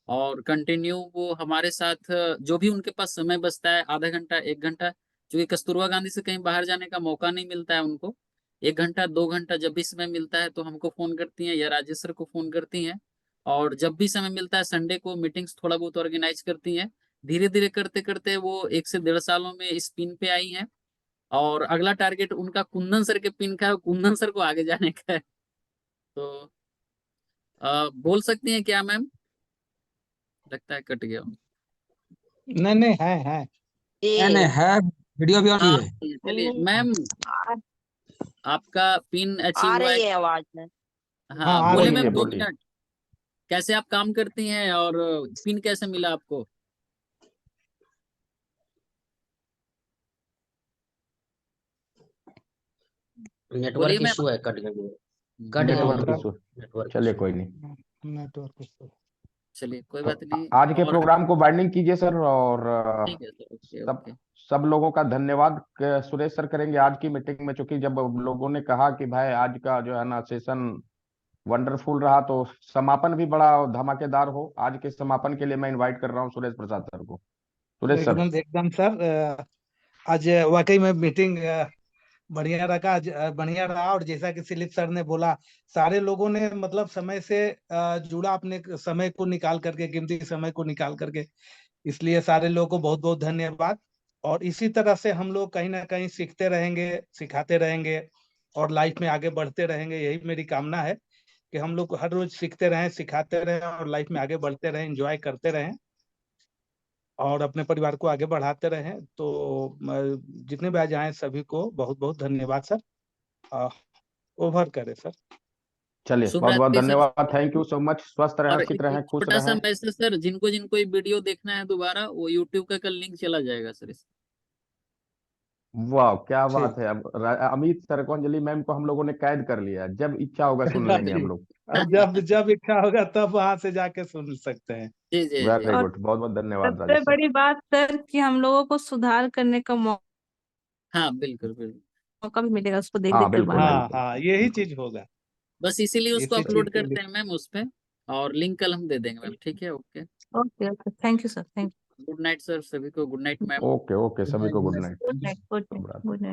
Speaker 6: और कंटिन्यू वो हमारे साथ जो भी उनके पास समय बचता है, आधा घंटा 1 घंटा, क्योंकि कस्तूरबा गांधी से कहीं बाहर जाने का मौका नहीं मिलता है उनको, 1 घंटा 2 घंटा जब भी समय मिलता है तो हमको फोन करती हैं या राजेश सर को फोन करती हैं। और जब भी समय मिलता है संडे को मीटिंग्स थोड़ा बहुत ऑर्गेनाइज करती हैं। धीरे धीरे करते करते वो 1 से 1.5 सालों में इस पिन पे आई हैं। और अगला टारगेट उनका कुंदन सर के पिन का है, कुंदन सर को आगे जाने का है। तो बोल सकती हैं क्या मैम? लगता है कट गया।
Speaker 2: नहीं नहीं है।
Speaker 13: नहीं है, वीडियो भी ऑन ही
Speaker 6: हाँ
Speaker 13: है।
Speaker 6: चलिए मैम, आपका पिन अचीव
Speaker 11: आ
Speaker 6: हुआ है।
Speaker 11: रही है आवाज में।
Speaker 2: हाँ
Speaker 6: हाँ
Speaker 2: आ
Speaker 6: बोले
Speaker 2: रही
Speaker 6: मैम
Speaker 2: है।
Speaker 6: 2 मिनट। कैसे आप काम करती हैं, और पिन कैसे मिला आपको? बोलिए
Speaker 10: नेटवर्क
Speaker 6: मैम।
Speaker 10: इशू है, कट गई, कट गई
Speaker 2: हाँ
Speaker 5: नेटवर्क
Speaker 10: है,
Speaker 2: सर,
Speaker 5: इशू,
Speaker 10: नेटवर्क
Speaker 5: चलिए
Speaker 10: इशू।
Speaker 5: कोई नहीं।
Speaker 2: नेटवर्क
Speaker 6: चलिए कोई
Speaker 5: तो
Speaker 6: बात नहीं।
Speaker 5: आज के
Speaker 6: और
Speaker 5: प्रोग्राम को बाइंडिंग कीजिए सर, और
Speaker 6: ठीक है सर, ओके
Speaker 5: सब
Speaker 6: ओके।
Speaker 5: सब लोगों का धन्यवाद सुरेश सर करेंगे आज की मीटिंग में, चूंकि जब लोगों ने कहा कि भाई आज का जो है ना सेशन वंडरफुल रहा, तो समापन भी बड़ा धमाकेदार हो। आज के समापन के लिए मैं इनवाइट कर रहा हूँ सुरेश प्रसाद सर को। सुरेश सर।
Speaker 2: एकदम एकदम सर। आज वाकई में मीटिंग बढ़िया रखा, आज बढ़िया रहा। और जैसा कि दिलीप सर ने बोला, सारे लोगों ने मतलब समय से जुड़ा, अपने समय को निकाल करके, कीमती समय को निकाल करके, इसलिए सारे लोगों को बहुत बहुत धन्यवाद। और इसी तरह से हम लोग कहीं ना कहीं सीखते रहेंगे, सिखाते रहेंगे, और लाइफ में आगे बढ़ते रहेंगे। यही मेरी कामना है कि हम लोग हर रोज सीखते रहें, सिखाते रहें, और लाइफ में आगे बढ़ते रहें, एंजॉय करते रहें, और अपने परिवार को आगे बढ़ाते रहें। तो जितने भी आज आए सभी को बहुत बहुत धन्यवाद सर। ओवर करें सर।
Speaker 5: चलिए
Speaker 6: शुभ
Speaker 5: बहुत बहुत
Speaker 6: रात्रि सर।
Speaker 5: धन्यवाद, थैंक यू सो मच। स्वस्थ रहें,
Speaker 6: और
Speaker 5: फिट
Speaker 6: एक
Speaker 5: रहें, खुश
Speaker 6: छोटा सा
Speaker 5: रहें।
Speaker 6: मैसेज सर, जिनको जिनको ये वीडियो देखना है दोबारा, वो यूट्यूब का कल लिंक चला जाएगा सर इस।
Speaker 5: वाह क्या बात
Speaker 2: ठीक।
Speaker 5: है। अब अमित सर को, अंजलि मैम को हम लोगों ने कैद कर लिया, जब इच्छा होगा सुन लेंगे हम
Speaker 2: जी।
Speaker 5: लोग।
Speaker 2: अब जब जब इच्छा होगा तब वहां से जाके सुन सकते हैं।
Speaker 6: जी जी जी।
Speaker 5: वेरी
Speaker 4: और
Speaker 5: गुड, बहुत बहुत धन्यवाद
Speaker 4: सबसे
Speaker 5: राजेश सर।
Speaker 4: बड़ी बात सर कि हम लोगों को सुधार करने का
Speaker 6: हाँ बिल्कुल बिल्कुल।
Speaker 4: मौका भी मिलेगा, उसको देख
Speaker 5: हाँ
Speaker 4: देख कर
Speaker 5: बिल्कुल
Speaker 4: बनाना।
Speaker 2: हाँ
Speaker 5: बिल्कुल।
Speaker 2: हाँ, यही चीज होगा।
Speaker 6: बस इसीलिए उसको
Speaker 2: इसी चीज
Speaker 6: अपलोड
Speaker 2: के लिए।
Speaker 6: करते हैं मैम उस पे। और लिंक कल हम दे देंगे मैम, ठीक है okay.
Speaker 4: Okay okay, thank you sir, thank
Speaker 6: good night sir, सभी को good night ma'am.
Speaker 5: Okay okay,
Speaker 4: you.
Speaker 5: सभी को good night.
Speaker 4: Good night, good night,
Speaker 5: शुभ रात्रि।
Speaker 4: Good night.